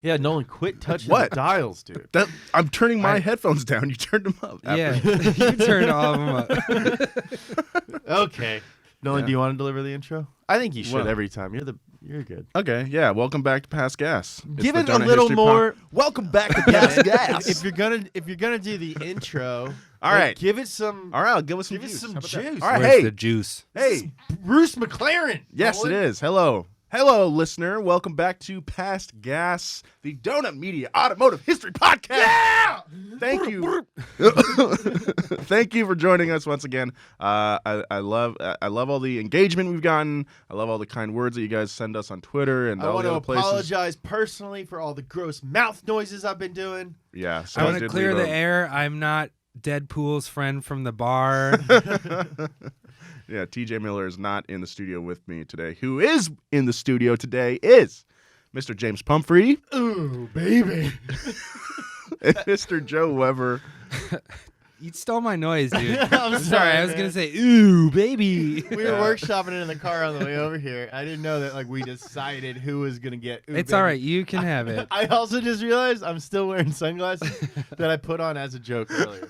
Yeah, Nolan, quit touching What? the dials, dude. I'm turning my headphones down. You turned them up. Yeah, you turned all of them up. Okay. Nolan, Yeah. do you want to deliver the intro? I think you should Well- every time. You're good. Okay, yeah. Welcome back to Past Gas. It's Give the it a Donut little History more. Welcome back to Past Gas. If you're gonna do the intro, All right. give it some. All right, I'll give us some Give us juice. some How about that? juice. All right, Where's hey, the juice? hey. Bruce McLaren. Yes, Nolan. it is. Hello, listener. Welcome back to Past Gas, the Donut Media Automotive History Podcast. Yeah! Thank you. Thank you for joining us once again. I love all the engagement we've gotten. I love all the kind words that you guys send us on Twitter and I all want the to other places. apologize personally for all the gross mouth noises I've been doing. Yeah, so I want to did clear leave the air. I'm not Deadpool's friend from the bar. Yeah, TJ Miller is not in the studio with me today. Who is in the studio today is Mr. James Pumphrey Ooh, baby. and Mr. Joe Weber. You stole my noise, dude. I'm sorry. I was man. gonna say, "Ooh, baby." We were workshopping it in the car on the way over here. I didn't know that we decided who was gonna get. Ooh, It's baby. all right. You can have it. I also just realized I'm still wearing sunglasses that I put on as a joke earlier.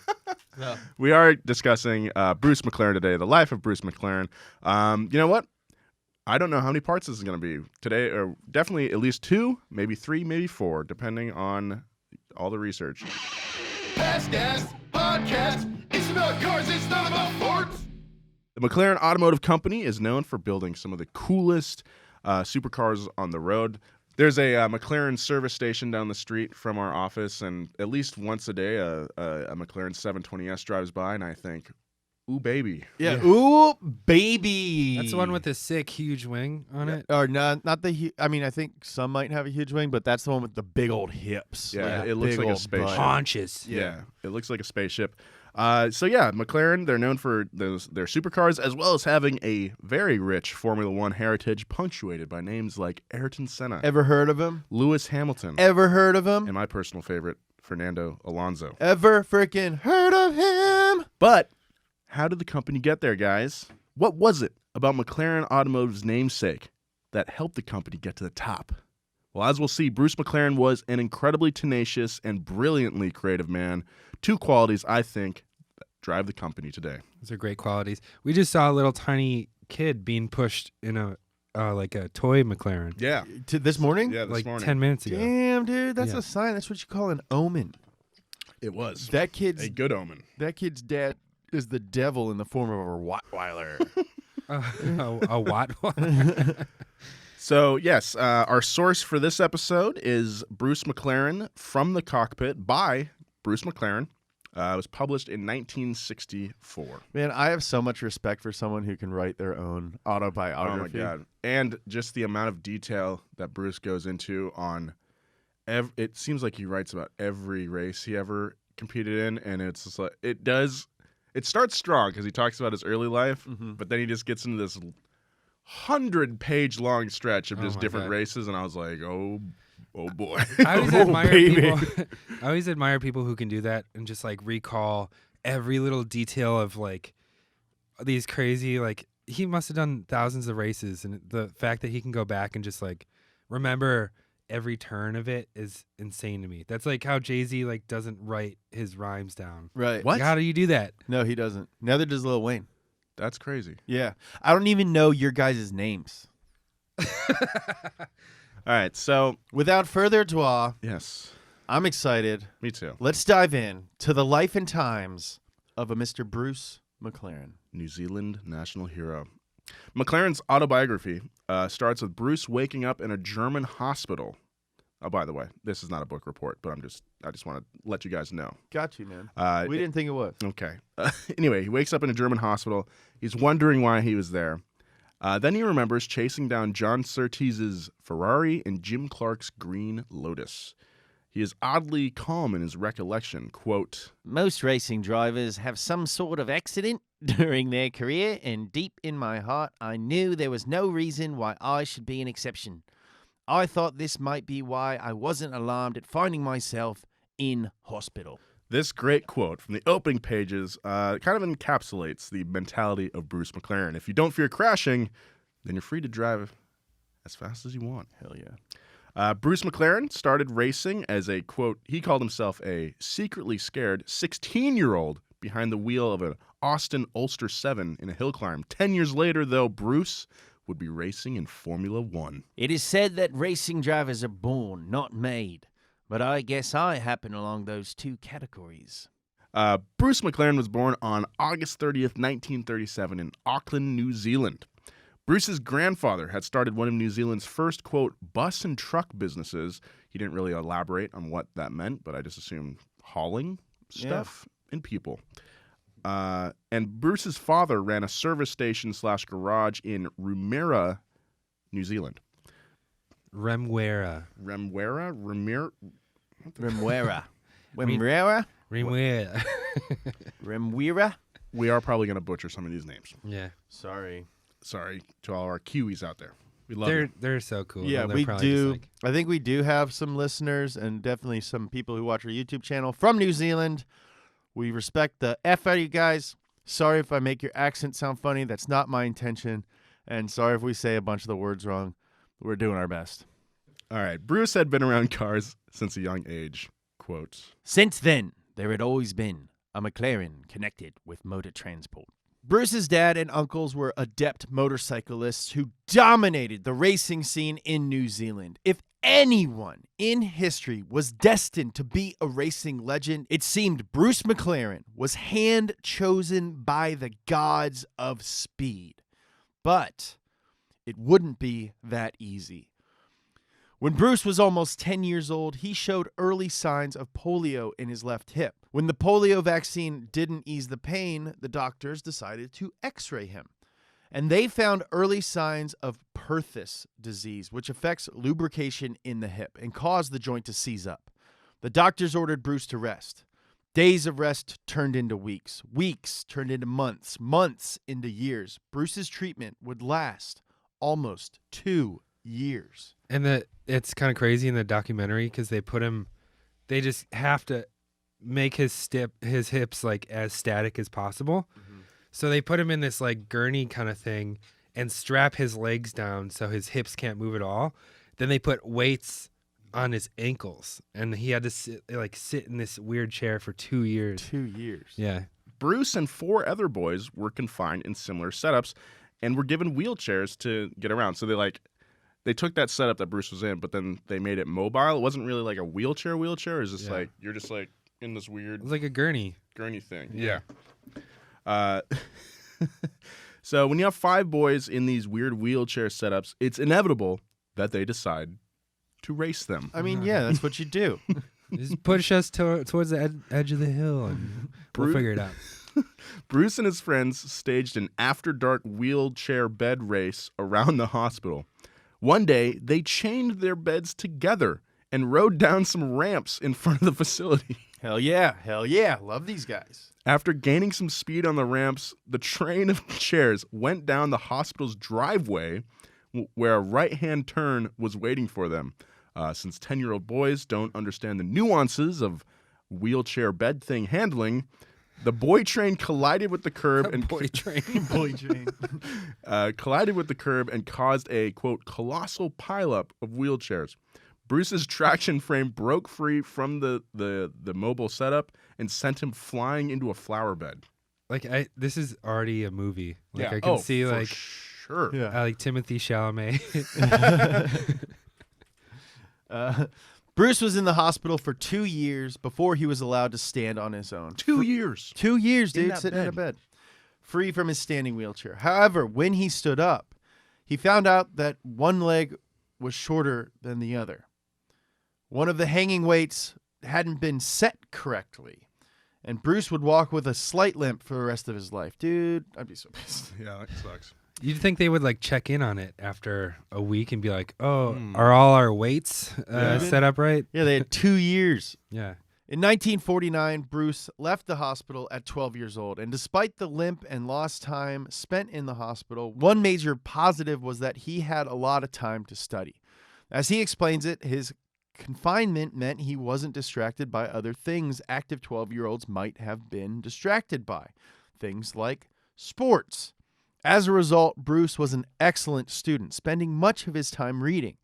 So. We are discussing Bruce McLaren today, the life of Bruce McLaren. You know what? I don't know how many parts this is going to be today, or definitely at least 2, maybe 3, maybe 4, depending on all the research. Past Gas Podcast. It's about cars, it's not about sports. The McLaren Automotive Company is known for building some of the coolest supercars on the road. There's a McLaren service station down the street from our office, and at least once a day, a McLaren 720S drives by, and I think, ooh, baby. Yeah. Ooh, baby. That's the one with the sick, huge wing on it. Or not the. I mean, I think some might have a huge wing, but that's the one with the big old hips. Yeah, Like it looks big like a old spaceship. butt. Haunches. Yeah, it looks like a spaceship. So yeah, McLaren, they're known for their supercars, as well as having a very rich Formula One heritage punctuated by names like Ayrton Senna, Ever heard of him? Lewis Hamilton, Ever heard of him? and my personal favorite, Fernando Alonso. Ever freaking heard of him? But how did the company get there, guys? What was it about McLaren Automotive's namesake that helped the company get to the top? Well, as we'll see, Bruce McLaren was an incredibly tenacious and brilliantly creative man. 2 qualities, I think, that drive the company today. Those are great qualities. We just saw a little tiny kid being pushed in a like a toy McLaren Yeah. To this morning? Yeah, this like morning. 10 minutes ago. Damn, dude, that's Yeah. a sign. That's what you call an omen. It was. That kid's A good omen. dad is the devil in the form of a Rottweiler. A what? So, yes, our source for this episode is Bruce McLaren from the Cockpit by Bruce McLaren. It was published in 1964. Man, I have so much respect for someone who can write their own Oh, autobiography. my God. And just the amount of detail that Bruce goes into on it seems like he writes about every race he ever competed in, and it's just like it starts strong because he talks about his early life, but then he just gets into this 100-page long stretch of Oh just my different God. races, and I was like, oh boy. I always Oh, admire baby. people. I always admire people who can do that and just like recall every little detail of like these crazy. Like he must have done thousands of races, and the fact that he can go back and just like remember every turn of it is insane to me. That's like how Jay-Z like doesn't write his rhymes down. Right. What? Like, how do you do that? No, he doesn't. Neither does Lil Wayne. That's crazy. Yeah. I don't even know your guys' names. All right, so, Without further ado, yes, I'm excited. me too. Let's dive in to the life and times of a Mr. Bruce McLaren. New Zealand national hero. McLaren's autobiography starts with Bruce waking up in a German hospital. Oh, by the way, this is not a book report, but I just want to let you guys know. Got you, man. Uh, We didn't think it was. Okay. Anyway, he wakes up in a German hospital. He's wondering why he was there. Then he remembers chasing down John Surtees's Ferrari and Jim Clark's Green Lotus. He is oddly calm in his recollection. Quote, Most racing drivers have some sort of accident during their career, and deep in my heart, I knew there was no reason why I should be an exception. I thought this might be why I wasn't alarmed at finding myself in hospital. this great quote from the opening pages kind of encapsulates the mentality of Bruce McLaren. If you don't fear crashing, then you're free to drive as fast as you want. Hell yeah. Bruce McLaren started racing as a, quote, he called himself a secretly scared 16-year-old behind the wheel of an Austin Ulster 7 in a hill climb. 10 years later, though, Bruce would be racing in Formula One. It is said that racing drivers are born, not made. But I guess I happen along those two categories. Bruce McLaren was born on August 30th, 1937 in Auckland, New Zealand. Bruce's grandfather had started one of New Zealand's first, quote, bus and truck businesses. He didn't really elaborate on what that meant, but I just assumed hauling stuff and people. And Bruce's father ran a service station / garage in Remuera, New Zealand. Remwera. Remuera? Remuera. Remuera? Remwera. Remuera? We are probably going to butcher some of these names. Yeah. Sorry. Sorry to all our Kiwis out there. We love They're you. they're so cool. Yeah, They're we probably do. just like- I think we do have some listeners and definitely some people who watch our YouTube channel from New Zealand. We respect the F out of you guys. Sorry if I make your accent sound funny. That's not my intention. And sorry if we say a bunch of the words wrong. We're doing our best. All right. Bruce had been around cars since a young age. Quote. Since then, there had always been a McLaren connected with motor transport. Bruce's dad and uncles were adept motorcyclists who dominated the racing scene in New Zealand. If anyone in history was destined to be a racing legend, it seemed Bruce McLaren was hand-chosen by the gods of speed. But it wouldn't be that easy. When Bruce was almost 10 years old, he showed early signs of polio in his left hip. When the polio vaccine didn't ease the pain, the doctors decided to x-ray him. And they found early signs of Perthes disease, which affects lubrication in the hip and caused the joint to seize up. The doctors ordered Bruce to rest. Days of rest turned into weeks. Weeks turned into months. Months into years. Bruce's treatment would last almost 2 years. And it's kind of crazy in the documentary because they just have to make his hips like as static as possible. Mm-hmm. So they put him in this like gurney kind of thing and strap his legs down so his hips can't move at all. Then they put weights on his ankles and he had to sit in this weird chair for 2 years. 2 years. Yeah. Bruce and 4 other boys were confined in similar setups and were given wheelchairs to get around. So they took that setup that Bruce was in, but then they made it mobile. It wasn't really like a wheelchair. It's just like you're just like in this weird It was like a gurney. gurney thing. Yeah. So when you have 5 boys in these weird wheelchair setups, it's inevitable that they decide to race them. I mean, yeah, that's what you do. Just push us towards the edge of the hill and we'll figure it out. Bruce and his friends staged an after-dark wheelchair bed race around the hospital. One day, they chained their beds together and rode down some ramps in front of the facility. Hell yeah. Hell yeah. Love these guys. After gaining some speed on the ramps, the train of chairs went down the hospital's driveway where a right-hand turn was waiting for them. Since 10-year-old boys don't understand the nuances of wheelchair bed thing handling, the boy train collided with the curb and Boy train. Boy train. collided with the curb and caused a, quote, colossal pileup of wheelchairs. Bruce's traction frame broke free from the mobile setup and sent him flying into a flower bed. Like this is already a movie. Like Yeah. I can Oh, see for like sure. Yeah. like Timothy Chalamet. Bruce was in the hospital for 2 years before he was allowed to stand on his own. 2 years. 2 years, In dude, that sitting in a bed. bed, free from his standing wheelchair. However, when he stood up, he found out that one leg was shorter than the other. One of the hanging weights hadn't been set correctly, and Bruce would walk with a slight limp for the rest of his life. Dude, I'd be so pissed. Yeah, that sucks. You'd think they would like check in on it after a week and be like, "Oh, are all our weights set up right?" Yeah, they had 2 years. Yeah. In 1949, Bruce left the hospital at 12 years old, and despite the limp and lost time spent in the hospital, one major positive was that he had a lot of time to study. As he explains it, his confinement meant he wasn't distracted by other things active 12-year-olds might have been distracted by, things like sports. As a result, Bruce was an excellent student, spending much of his time reading.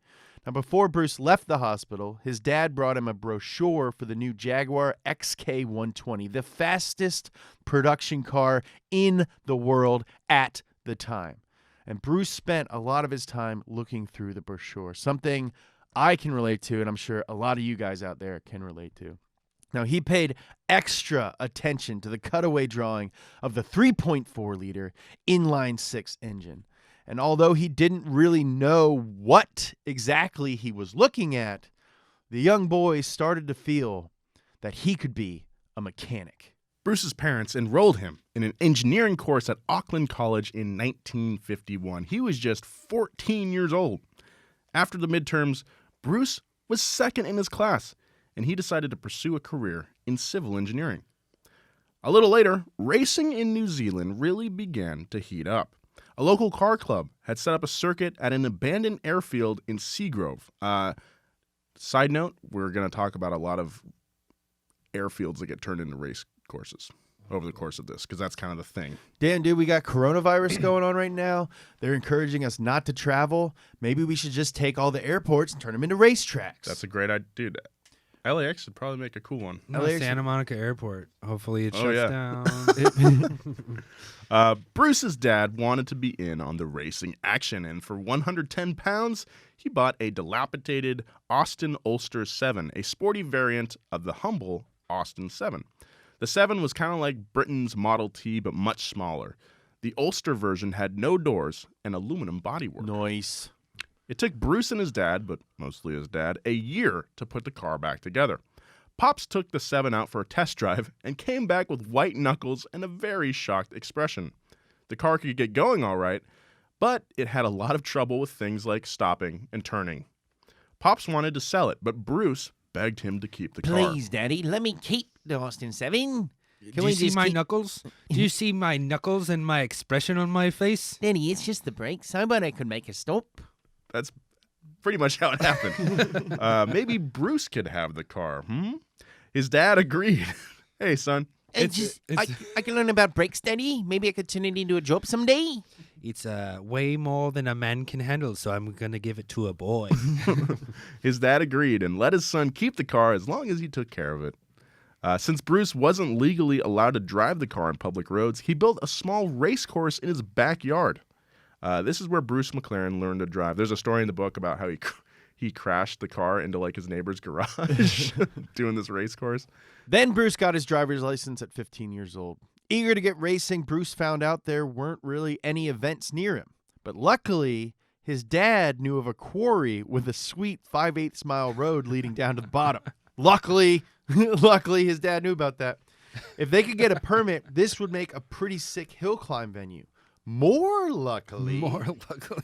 Now, before Bruce left the hospital, his dad brought him a brochure for the new Jaguar XK120, the fastest production car in the world at the time. And Bruce spent a lot of his time looking through the brochure, something I can relate to, and I'm sure a lot of you guys out there can relate to. Now, he paid extra attention to the cutaway drawing of the 3.4-liter inline-six engine. And although he didn't really know what exactly he was looking at, the young boy started to feel that he could be a mechanic. Bruce's parents enrolled him in an engineering course at Auckland College in 1951. He was just 14 years old. After the midterms, Bruce was second in his class, and he decided to pursue a career in civil engineering. A little later, racing in New Zealand really began to heat up. A local car club had set up a circuit at an abandoned airfield in Seagrove. Side note, we're going to talk about a lot of airfields that get turned into race courses over the course of this, because that's kind of the thing. Dan, dude, we got coronavirus going on right now. They're encouraging us not to travel. Maybe we should just take all the airports and turn them into racetracks. That's a great idea. Dude, LAX would probably make a cool one. No, LAX Santa Monica Airport. Hopefully it Oh, shuts yeah. down. Bruce's dad wanted to be in on the racing action, and for 110 pounds, he bought a dilapidated Austin Ulster 7, a sporty variant of the humble Austin 7. The 7 was kind of like Britain's Model T, but much smaller. The Ulster version had no doors and aluminum bodywork. Nice. It took Bruce and his dad, but mostly his dad, a year to put the car back together. Pops took the 7 out for a test drive and came back with white knuckles and a very shocked expression. The car could get going all right, but it had a lot of trouble with things like stopping and turning. Pops wanted to sell it, but Bruce begged him to keep the car. Please, Daddy, let me keep the Austin 7. Do you see my knuckles? Do you see my knuckles and my expression on my face? Daddy, it's just the brakes. Somebody could make a stop. That's pretty much how it happened. Maybe Bruce could have the car, His dad agreed. Hey, son. I can learn about brakes, Daddy. Maybe I could turn it into a job someday. It's way more than a man can handle, so I'm going to give it to a boy. His dad agreed and let his son keep the car as long as he took care of it. Since Bruce wasn't legally allowed to drive the car on public roads, he built a small race course in his backyard. This is where Bruce McLaren learned to drive. There's a story in the book about how he crashed the car into like his neighbor's garage doing this race course. Then Bruce got his driver's license at 15 years old. Eager to get racing, Bruce found out there weren't really any events near him. But luckily, his dad knew of a quarry with a sweet 5/8 mile road leading down to the bottom. Luckily, his dad knew about that. If they could get a permit, this would make a pretty sick hill climb venue. More luckily,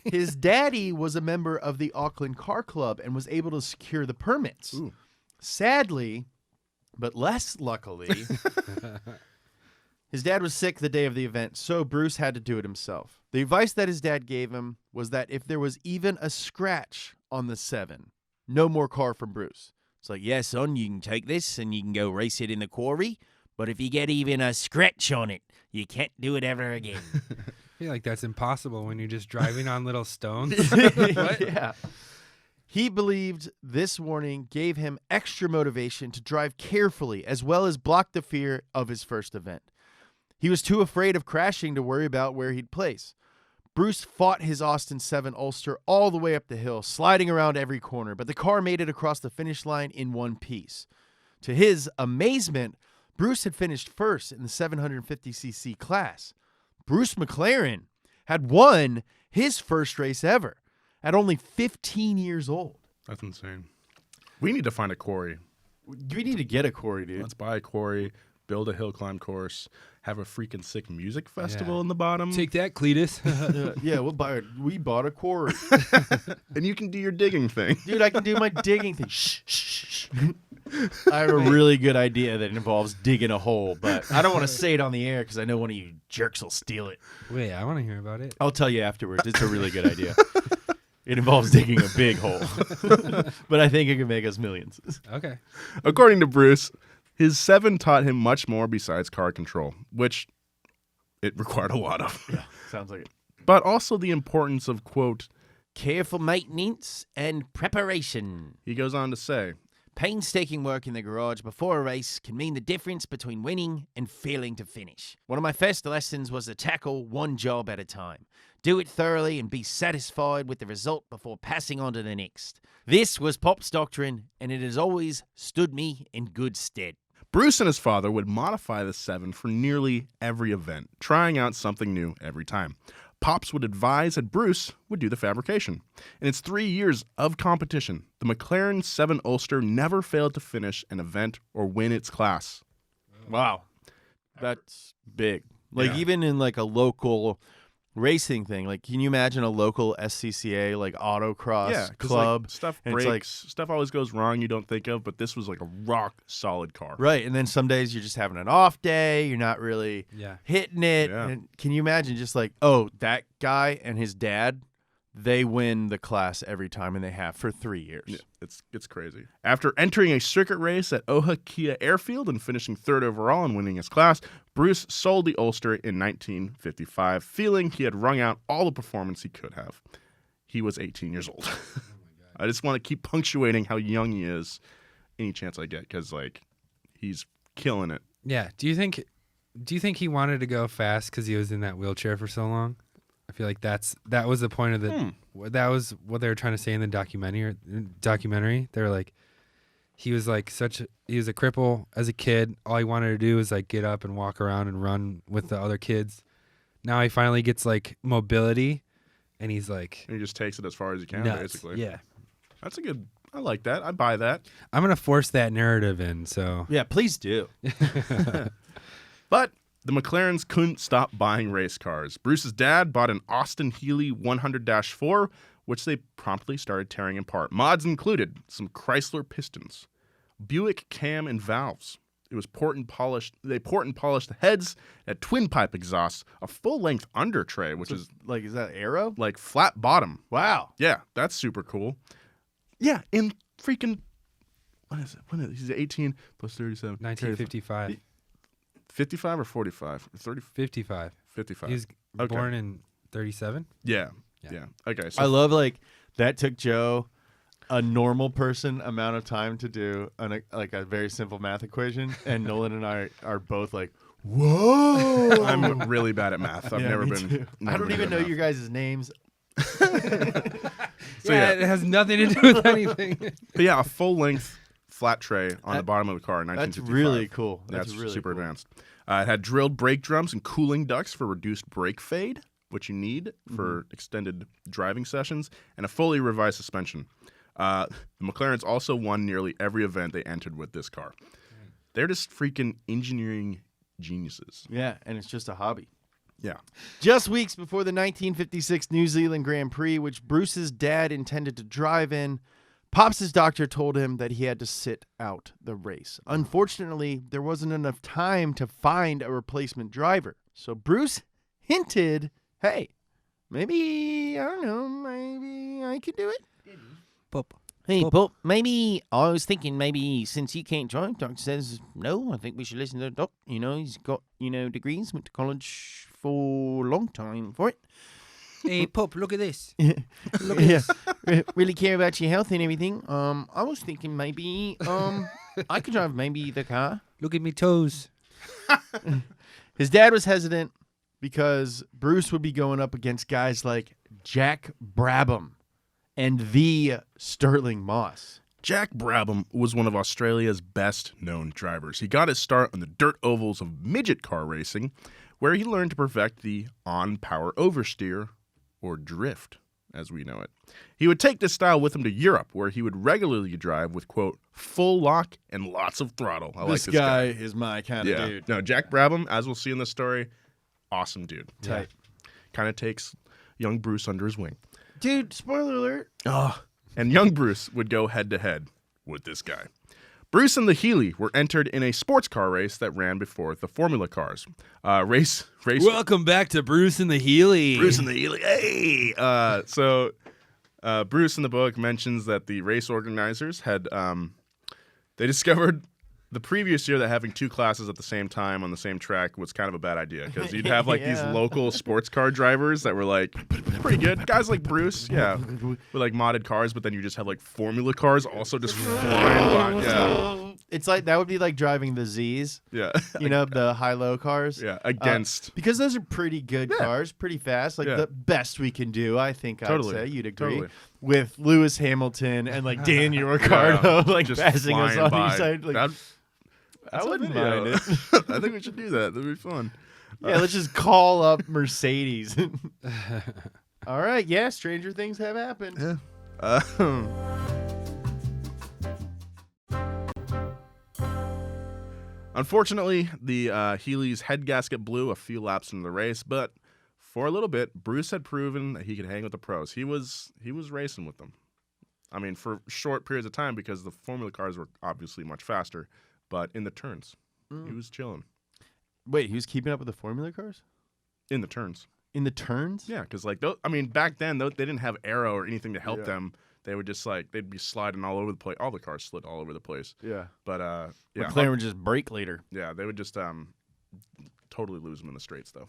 his daddy was a member of the Auckland Car Club and was able to secure the permits. Ooh. Sadly, but less luckily, his dad was sick the day of the event, so Bruce had to do it himself. The advice that his dad gave him was that if there was even a scratch on the 7, no more car from Bruce. It's like, yeah, son, you can take this and you can go race it in the quarry, but if you get even a scratch on it, you can't do it ever again. I feel like that's impossible when you're just driving on little stones. What? Yeah. He believed this warning gave him extra motivation to drive carefully as well as block the fear of his first event. He was too afraid of crashing to worry about where he'd place. Bruce fought his Austin 7 Ulster all the way up the hill, sliding around every corner, but the car made it across the finish line in one piece. To his amazement, Bruce had finished first in the 750cc class. Bruce McLaren had won his first race ever at only 15 years old. That's insane. We need to find a quarry. We need to get a quarry, dude. Let's buy a quarry, build a hill climb course, have a freaking sick music festival in the bottom. Take that, Cletus. Yeah, we'll buy it. We bought a quarry. And you can do your digging thing. Dude, I can do my digging thing. Shh, shh, shh. I have a really good idea that involves digging a hole, but I don't want to say it on the air because I know one of you jerks will steal it. Wait, I want to hear about it. I'll tell you afterwards. It's a really good idea. It involves digging a big hole, but I think it can make us millions. Okay. According to Bruce, his 7 taught him much more besides car control, which it required a lot of. Yeah, sounds like it. But also the importance of, quote, careful maintenance and preparation. He goes on to say, Painstaking work in the garage before a race can mean the difference between winning and failing to finish. One of my first lessons was to tackle one job at a time. Do it thoroughly and be satisfied with the result before passing on to the next. This was Pop's doctrine, and it has always stood me in good stead. Bruce and his father would modify the 7 for nearly every event, trying out something new every time. Pops would advise that Bruce would do the fabrication. In its 3 years of competition, the McLaren 7 Ulster never failed to finish an event or win its class. Wow. That's big. Like Yeah. even in like a local racing thing, like can you imagine a local SCCA like autocross 'cause, club? like, stuff and it's breaks, stuff always goes wrong you don't think of, but this was like a rock solid car. Right. And then some days you're just having an off day, you're not really Yeah. hitting it. Yeah. And can you imagine just like, oh, that guy and his dad, they win the class every time and they have for 3 years. Yeah, it's crazy. After entering a circuit race at Oha Kia Airfield and finishing 3rd overall and winning his class, Bruce sold the Ulster in 1955, feeling he had wrung out all the performance he could have. He was 18 years old. I just want to keep punctuating how young he is any chance I get, because like he's killing it. Yeah. Do you think he wanted to go fast because he was in that wheelchair for so long? I feel like that was the point of the that was what they were trying to say in the documentary. They were like, he was a cripple as a kid. All he wanted to do was like get up and walk around and run with the other kids. Now he finally gets like mobility, and he's like And he just takes it as far as he can, nuts. basically. Yeah. That's a good. I like that. I buy that. I'm gonna force that narrative in. So Yeah, please do. But the McLarens couldn't stop buying race cars. Bruce's dad bought an Austin Healey 100-4, which they promptly started tearing apart. Mods included some Chrysler pistons, Buick cam and valves. It was poured and polished. They poured and polished the heads, a twin pipe exhaust, a full-length under tray, which is Like, is that Arrow? like flat bottom. Wow. Yeah, that's super cool. Yeah, in freaking what is it? When is it? He's 18 plus 37. 1955, 55 or 45? 30, 55. 55. He was Okay. born in 37. Yeah. Yeah. Okay. So I love like that took Joe a normal person amount of time to do like a very simple math equation, and Nolan and I are both like, whoa. I'm really bad at math. I've Yeah, never me been. too. never I don't been even good know at your guys' names. So, yeah, yeah. it has nothing to do with anything. But yeah, a full length flat tray on the bottom of the car in That's 1955. really cool. That's really super cool. advanced. It had drilled brake drums and cooling ducts for reduced brake fade, which you need for extended driving sessions, and a fully revised suspension. The McLarens also won nearly every event they entered with this car. They're just freaking engineering geniuses. Yeah, and it's just a hobby. Yeah. Just weeks before the 1956 New Zealand Grand Prix, which Bruce's dad intended to drive in, Pops' doctor told him that he had to sit out the race. Unfortunately, there wasn't enough time to find a replacement driver. So Bruce hinted, hey, maybe, I don't know, maybe I could do it. Pop. Hey, Pop, maybe I was thinking maybe since you can't drive, doctor says no, I think we should listen to the doc. You know, he's got, degrees, went to college for a long time for it. Hey, Pop, look at this. Really care about your health and everything. I was thinking maybe I could drive maybe the car. Look at me toes. His dad was hesitant because Bruce would be going up against guys like Jack Brabham and the Sterling Moss. Jack Brabham was one of Australia's best-known drivers. He got his start on the dirt ovals of midget car racing, where he learned to perfect the on-power oversteer, or drift, as we know it. He would take this style with him to Europe, where he would regularly drive with, quote, full lock and lots of throttle. I like this guy. Is my kind of dude. No, Jack Brabham, as we'll see in the story, awesome dude. Tight. Kind of takes young Bruce under his wing. Dude, spoiler alert. And young Bruce would go head-to-head with this guy. Bruce and the Healey were entered in a sports car race that ran before the Formula cars. Race. Welcome back to Bruce and the Healey. Bruce and the Healey. Hey! Bruce in the book mentions that the race organizers had they discovered the previous year that having two classes at the same time on the same track was kind of a bad idea because you'd have like these local sports car drivers that were like pretty good. Guys like Bruce, with like modded cars, but then you just have like formula cars also just flying by. Yeah. It's like that would be like driving the Z's. Yeah. You know, the high-low cars. Yeah, against. Because those are pretty good cars, pretty fast. Like the best we can do, I think Totally. I'd say. You'd agree. Totally. With Lewis Hamilton and like Dan Ricardo like just passing us flying on by. each side. Like, I wouldn't mind it. I think we should do that. That'd be fun. Yeah, let's just call up Mercedes. All right, yeah, stranger things have happened. Yeah. Unfortunately, the Healy's head gasket blew a few laps into the race, but for a little bit, Bruce had proven that he could hang with the pros. He was racing with them. I mean, for short periods of time because the Formula cars were obviously much faster, but in the turns, he was chilling. Wait, he was keeping up with the Formula cars? In the turns. In the turns? Yeah, because like back then they didn't have aero or anything to help them. They would just they'd be sliding all over the place. All the cars slid all over the place. Yeah. But McLaren would just brake later. Yeah, they would just totally lose them in the straights though.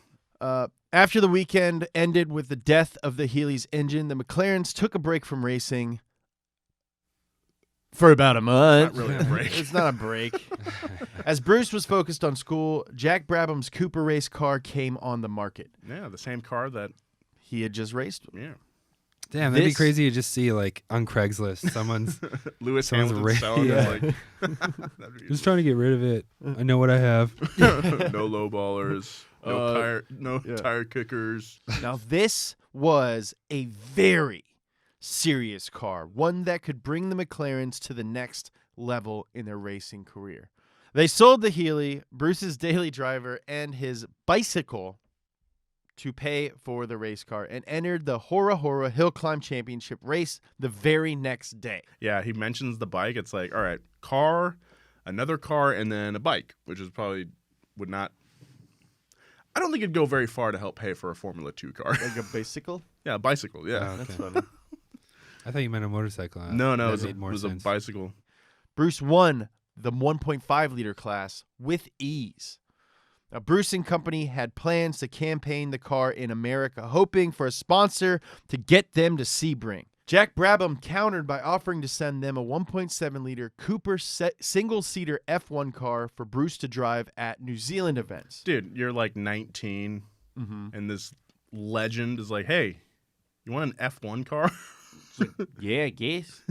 After the weekend ended with the death of the Healy's engine, the McLarens took a break from racing for about a month. Not really a break. It's not a break. As Bruce was focused on school, Jack Brabham's Cooper race car came on the market. Yeah, the same car that he had just raced. Yeah. Damn, that'd be crazy to just see like on Craigslist someone's Lewis Hamilton selling it. Like, just trying to get rid of it. I know what I have. No low ballers. No tire kickers. Now this was a very serious car, one that could bring the McLarens to the next level in their racing career. They sold the Healy, Bruce's daily driver, and his bicycle to pay for the race car and entered the Hora Hora Hill Climb Championship race the very next day. Yeah, he mentions the bike. It's like, all right, car, another car, and then a bike, which is probably would not. I don't think it'd go very far to help pay for a Formula 2 car. Like a bicycle? Yeah, a bicycle, yeah. Oh, okay. That's funny. I thought you meant a motorcycle. No, That it made more was a sense. bicycle. Bruce won the 1.5 liter class with ease. Now, Bruce and company had plans to campaign the car in America, hoping for a sponsor to get them to Sebring. Jack Brabham countered by offering to send them a 1.7 liter Cooper single-seater F1 car for Bruce to drive at New Zealand events. Dude, you're like 19, and this legend is like, hey, you want an F1 car? Yeah, I guess.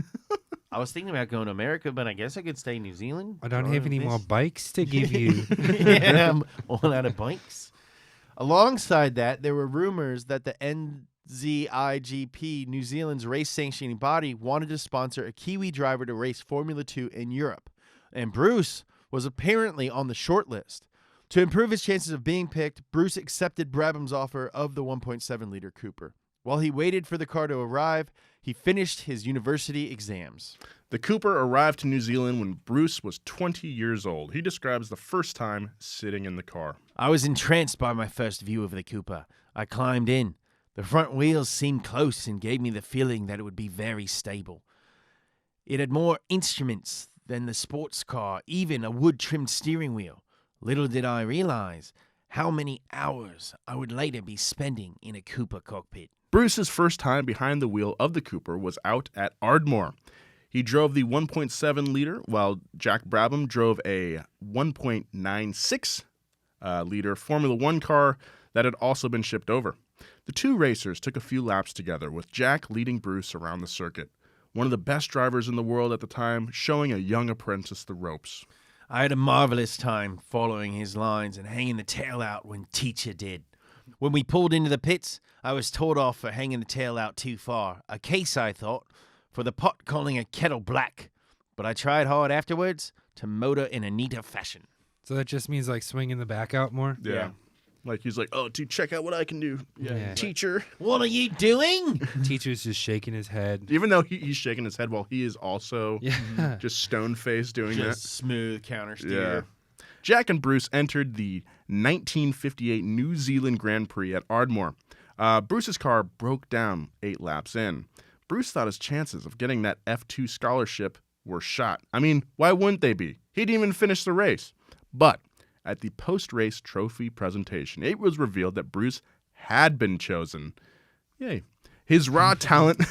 I was thinking about going to America, but I guess I could stay in New Zealand. I don't have any more bikes to give you. Yeah, I'm all out of bikes. Alongside that, there were rumors that the NZIGP, New Zealand's race sanctioning body, wanted to sponsor a Kiwi driver to race Formula 2 in Europe. And Bruce was apparently on the short list. To improve his chances of being picked, Bruce accepted Brabham's offer of the 1.7 liter Cooper. While he waited for the car to arrive, he finished his university exams. The Cooper arrived to New Zealand when Bruce was 20 years old. He describes the first time sitting in the car. I was entranced by my first view of the Cooper. I climbed in. The front wheels seemed close and gave me the feeling that it would be very stable. It had more instruments than the sports car, even a wood-trimmed steering wheel. Little did I realize how many hours I would later be spending in a Cooper cockpit. Bruce's first time behind the wheel of the Cooper was out at Ardmore. He drove the 1.7 liter, while Jack Brabham drove a 1.96 liter Formula 1 car that had also been shipped over. The two racers took a few laps together, with Jack leading Bruce around the circuit. One of the best drivers in the world at the time, showing a young apprentice the ropes. I had a marvelous time following his lines and hanging the tail out when teacher did. When we pulled into the pits, I was told off for hanging the tail out too far. A case, I thought, for the pot calling a kettle black. But I tried hard afterwards to motor in a neater fashion. So that just means like swinging the back out more? Yeah. Like he's like, oh, dude, check out what I can do. Yeah. Teacher. What are you doing? Teacher's just shaking his head. Even though he's shaking his head while he is also Yeah. just stone-faced doing Just that. smooth counter Yeah. steer. Jack and Bruce entered the 1958 New Zealand Grand Prix at Ardmore. Bruce's car broke down 8 laps in. Bruce thought his chances of getting that F2 scholarship were shot. I mean, why wouldn't they be? He didn't even finish the race. But at the post-race trophy presentation, it was revealed that Bruce had been chosen. Yay. His raw talent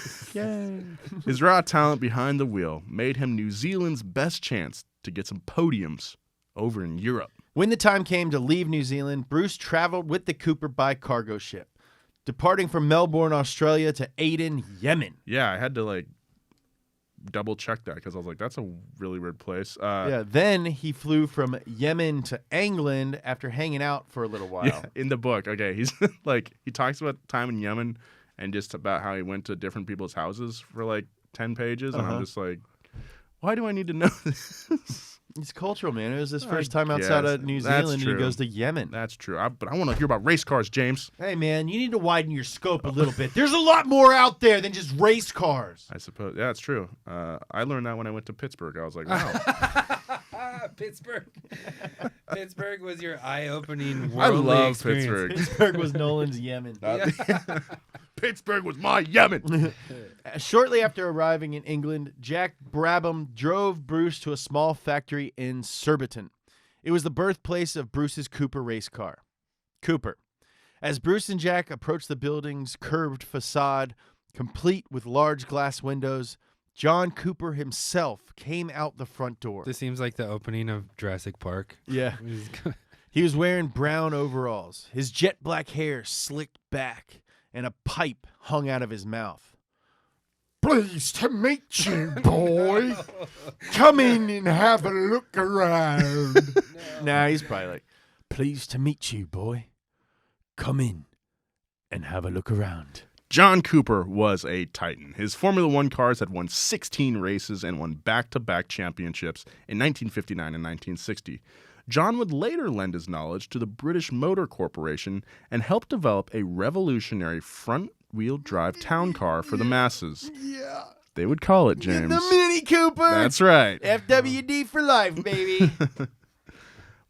his raw talent behind the wheel made him New Zealand's best chance to get some podiums over in Europe. When the time came to leave New Zealand, Bruce traveled with the Cooper by cargo ship, departing from Melbourne, Australia to Aden, Yemen. Yeah, I had to double check that because I was like, that's a really weird place. Then he flew from Yemen to England after hanging out for a little while. Yeah, in the book, okay, he's he talks about time in Yemen and just about how he went to different people's houses for 10 pages, and I'm just like, why do I need to know this? He's cultural, man. It was his first time outside of New Zealand, and he goes to Yemen. That's true. But I want to hear about race cars, James. Hey, man, you need to widen your scope a little bit. There's a lot more out there than just race cars. I suppose. Yeah, it's true. I learned that when I went to Pittsburgh. I was like, wow. Pittsburgh. Pittsburgh was your eye-opening I worldly love experience. Pittsburgh. Pittsburgh was Nolan's Yemen. Pittsburgh was my Yemen. Shortly after arriving in England, Jack Brabham drove Bruce to a small factory in Surbiton. It was the birthplace of Bruce's Cooper race car. Cooper. As Bruce and Jack approached the building's curved facade, complete with large glass windows, John Cooper himself came out the front door. This seems like the opening of Jurassic Park. Yeah. He was wearing brown overalls, his jet black hair slicked back, and a pipe hung out of his mouth. Pleased to meet you, boy. Come in and have a look around. Nah, he's probably like, pleased to meet you, boy. Come in and have a look around. John Cooper was a titan. His Formula One cars had won 16 races and won back-to-back championships in 1959 and 1960. John would later lend his knowledge to the British Motor Corporation and help develop a revolutionary front-wheel drive town car for the masses. Yeah. They would call it, James. The Mini Cooper! That's right. FWD for life, baby.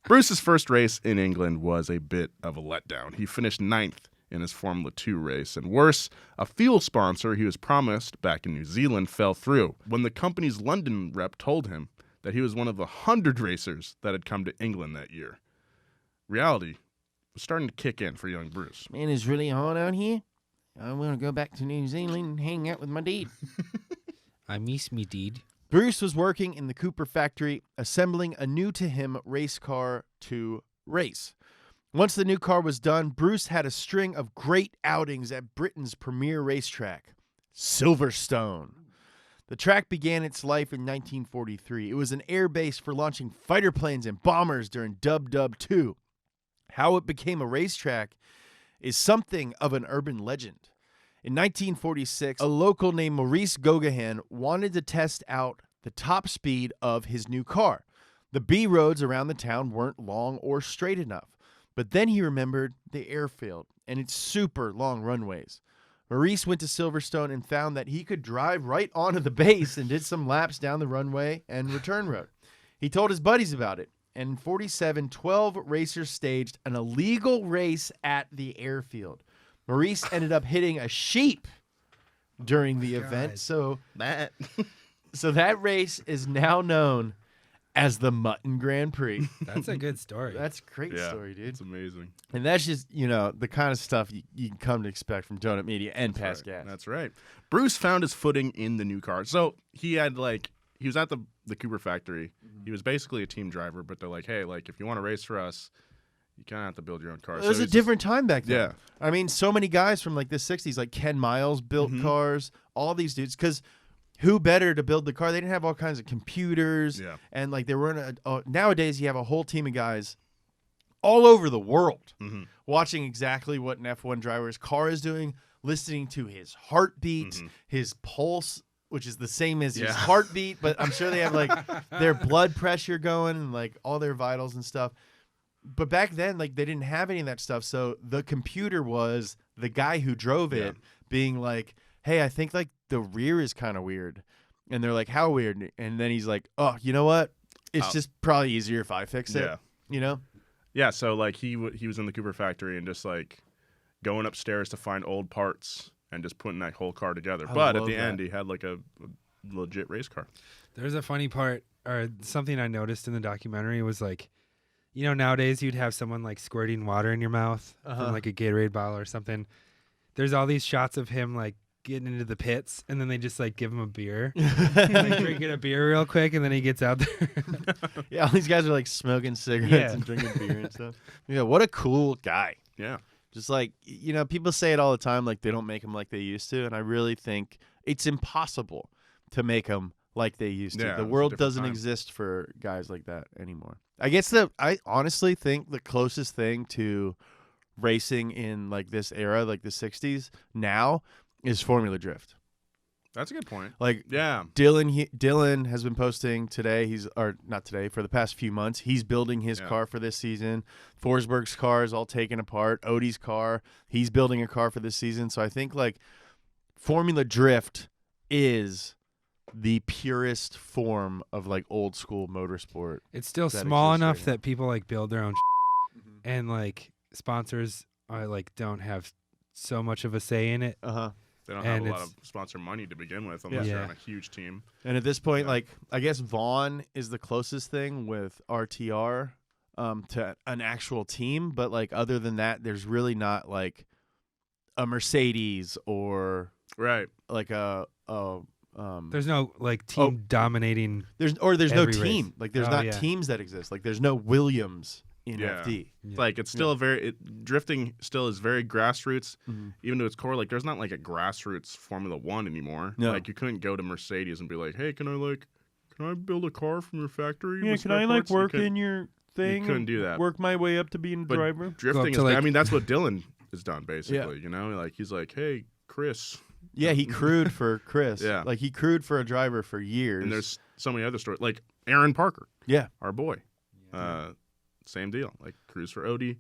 Bruce's first race in England was a bit of a letdown. He finished 9th in his Formula 2 race, and worse, a fuel sponsor he was promised back in New Zealand fell through when the company's London rep told him that he was one of the 100 racers that had come to England that year. Reality was starting to kick in for young Bruce. Man, it's really hot out here. I want to go back to New Zealand and hang out with my dad. I miss me, deed. Bruce was working in the Cooper factory, assembling a new-to-him race car to race. Once the new car was done, Bruce had a string of great outings at Britain's premier racetrack, Silverstone. The track began its life in 1943. It was an air base for launching fighter planes and bombers during Dub Dub 2. How it became a racetrack is something of an urban legend. In 1946, a local named Maurice Gogahan wanted to test out the top speed of his new car. The B roads around the town weren't long or straight enough. But then he remembered the airfield and its super long runways. Maurice went to Silverstone and found that he could drive right onto the base and did some laps down the runway and return road. He told his buddies about it, and in 47, 12 racers staged an illegal race at the airfield. Maurice ended up hitting a sheep during the event, so that race is now known as the Mutton Grand Prix. That's a good story. That's a great story, dude. It's amazing. And that's just, the kind of stuff you can come to expect from Donut Media and Past Gas. That's right. Bruce found his footing in the new car. So he had he was at the Cooper factory. He was basically a team driver, but they're like, hey, if you want to race for us, you kind of have to build your own car. It was a different time back then. Yeah. I mean, so many guys from the 60s, like Ken Miles built cars, all these dudes, because who better to build the car? They didn't have all kinds of computers. Yeah. And there weren't nowadays you have a whole team of guys all over the world watching exactly what an F1 driver's car is doing, listening to his heartbeat, his pulse, which is the same as his heartbeat, but I'm sure they have their blood pressure going and all their vitals and stuff. But back then, they didn't have any of that stuff. So the computer was the guy who drove it being like, hey, I think the rear is kind of weird. And they're like, how weird? And then he's like, oh, you know what? It's just probably easier if I fix it. Yeah. Yeah, so he was in the Cooper factory and just going upstairs to find old parts and just putting that whole car together. But at the end, he had a legit race car. There's a funny part, or something I noticed in the documentary was like, you know, nowadays you'd have someone like squirting water in your mouth from like a Gatorade bottle or something. There's all these shots of him like getting into the pits, and then they just like give him a beer, like drinking a beer real quick, and then he gets out there. Yeah, all these guys are like smoking cigarettes Yeah. and drinking beer and stuff. Yeah, what a cool guy. Yeah. Just like, you know, people say it all the time, like they don't make them like they used to. And I really think it's impossible to make them like they used to. Yeah, The it's a world different doesn't time. exist for guys like that anymore. I guess I honestly think the closest thing to racing in like this era, like the 60s now, is Formula Drift. That's a good point. Like Yeah. Dylan has been posting today. Or not today, for the past few months. He's building his Yeah. car for this season. Forsberg's car is all taken apart. Odie's car, he's building a car for this season. So I think like Formula Drift is the purest form of like old school motorsport. It's still That small exists enough right now. that people like build their own and like sponsors are like don't have so much of a say in it. They don't have And a lot it's- of sponsor money to begin with unless Yeah. you're on a huge team. And at this point, Yeah. like I guess Vaughn is the closest thing with RTR to an actual team, but like other than that, there's really not like a Mercedes or Right. like There's no like team dominating. there's no every team. race. Like there's Oh, not yeah. teams that exist. Like there's no Williams in Yeah. FD. Yeah. Like it's still drifting still is very grassroots, Mhm. even to its core. Like there's not like a grassroots Formula One anymore. No. Like you couldn't go to Mercedes and be like, hey, can I build a car from your factory? Yeah, with can spare I like parts? You work couldn't- in your thing? couldn't and do that. Work my way up to being a But driver. Drifting to, is. like- I mean, that's what Dylan has done basically. You know, like he's like, hey, Chris. Yeah, he crewed for Chris. Yeah. Like he crewed for a driver for years. And there's so many other stories, like Aaron Parker, yeah. our boy. Same deal. Like crews for Odie,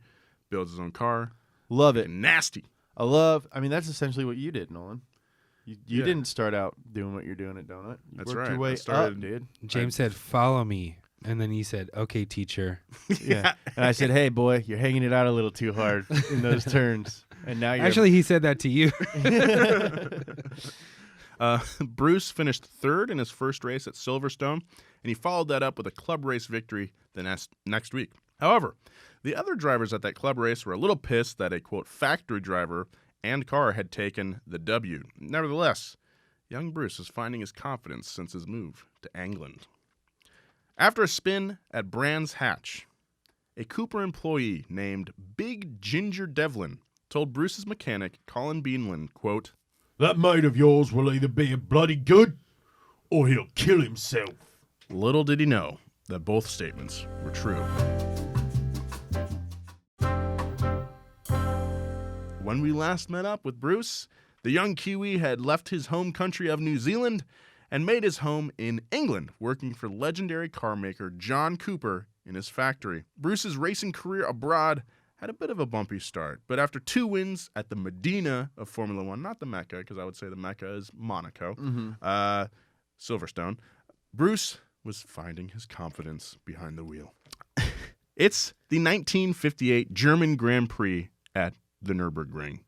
builds his own car. Love it. And nasty. I mean, that's essentially what you did, Nolan. You Yeah. didn't start out doing what you're doing at Donut. You That's worked right. your way I started- up, dude. James said, "Follow me," and then he said, "Okay, teacher." Yeah. And I said, hey, boy, you're hanging it out a little too hard in those turns. And now you're Actually, he said that to you. Bruce finished third in his first race at Silverstone, and he followed that up with a club race victory the next week. However, the other drivers at that club race were a little pissed that a, quote, factory driver and car had taken the W. Nevertheless, young Bruce is finding his confidence since his move to England. After a spin at Brands Hatch, a Cooper employee named Big Ginger Devlin told Bruce's mechanic, Colin Beanland, quote, That mate of yours will either be a bloody good or he'll kill himself. little did he know that both statements were true. When we last met up with Bruce, the young Kiwi had left his home country of New Zealand and made his home in England, working for legendary car maker John Cooper in his factory. Bruce's racing career abroad had a bit of a bumpy start, but after 2 wins at the Medina of Formula One, not the Mecca, because I would say the Mecca is Monaco, Silverstone, Bruce was finding his confidence behind the wheel. It's the 1958 German Grand Prix at the Nürburgring.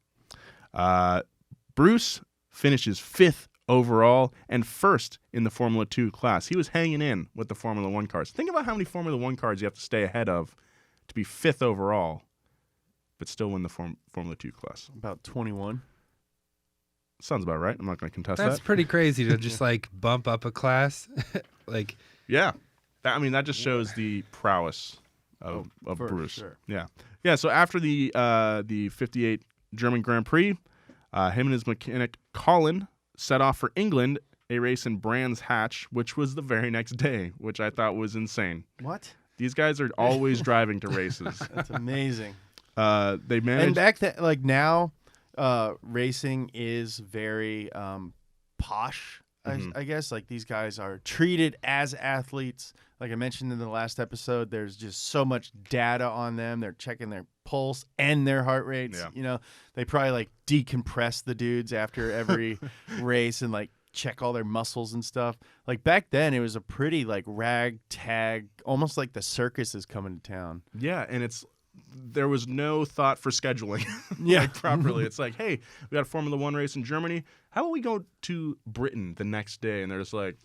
Bruce finishes 5th overall and 1st in the Formula 2 class. He was hanging in with the Formula 1 cars. Think about how many Formula 1 cars you have to stay ahead of to be 5th overall, but still win the Formula 2 class. about 21. Sounds about right. I'm not going to contest That's that. pretty crazy to just like bump up a class. Like, Yeah. That just shows the prowess of for Bruce. sure. Yeah. Yeah, so after the 58 German Grand Prix, him and his mechanic Colin set off for England, a race in Brands Hatch, which was the very next day, which I thought was insane. What? These guys are always driving to races. That's amazing. They And managed. back then, like now, racing is very posh. I guess like these guys are treated as athletes. Like I mentioned in the last episode, there's just so much data on them. They're checking their pulse and their heart rates. Yeah. You know, they probably like decompress the dudes after every race and like check all their muscles and stuff. Like back then, it was a pretty like ragtag, almost like the circus is coming to town. Yeah, and there was no thought for scheduling Yeah. like, properly. It's like, hey, we got a Formula One race in Germany. How about we go to Britain the next day? And they're just like,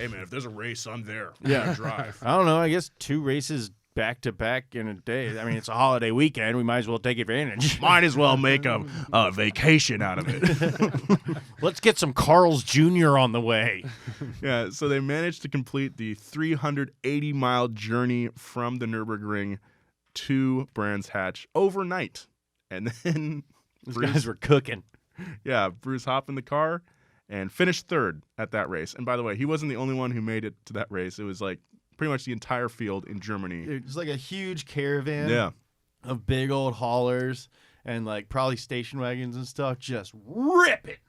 Hey, man, if there's a race, I'm there. Yeah. Drive. I don't know. I guess 2 races back to back in a day. I mean, it's a holiday weekend. We might as well take advantage. Might as well make a vacation out of it. Let's get some Carl's Jr. on the way. Yeah, so they managed to complete the 380-mile journey from the Nürburgring to Brands Hatch overnight. And then These guys were cooking. Bruce hopped in the car and finished 3rd at that race. And by the way, he wasn't the only one who made it to that race. It was like pretty much the entire field in Germany. It was like a huge caravan Yeah. of big old haulers and like probably station wagons and stuff just rip it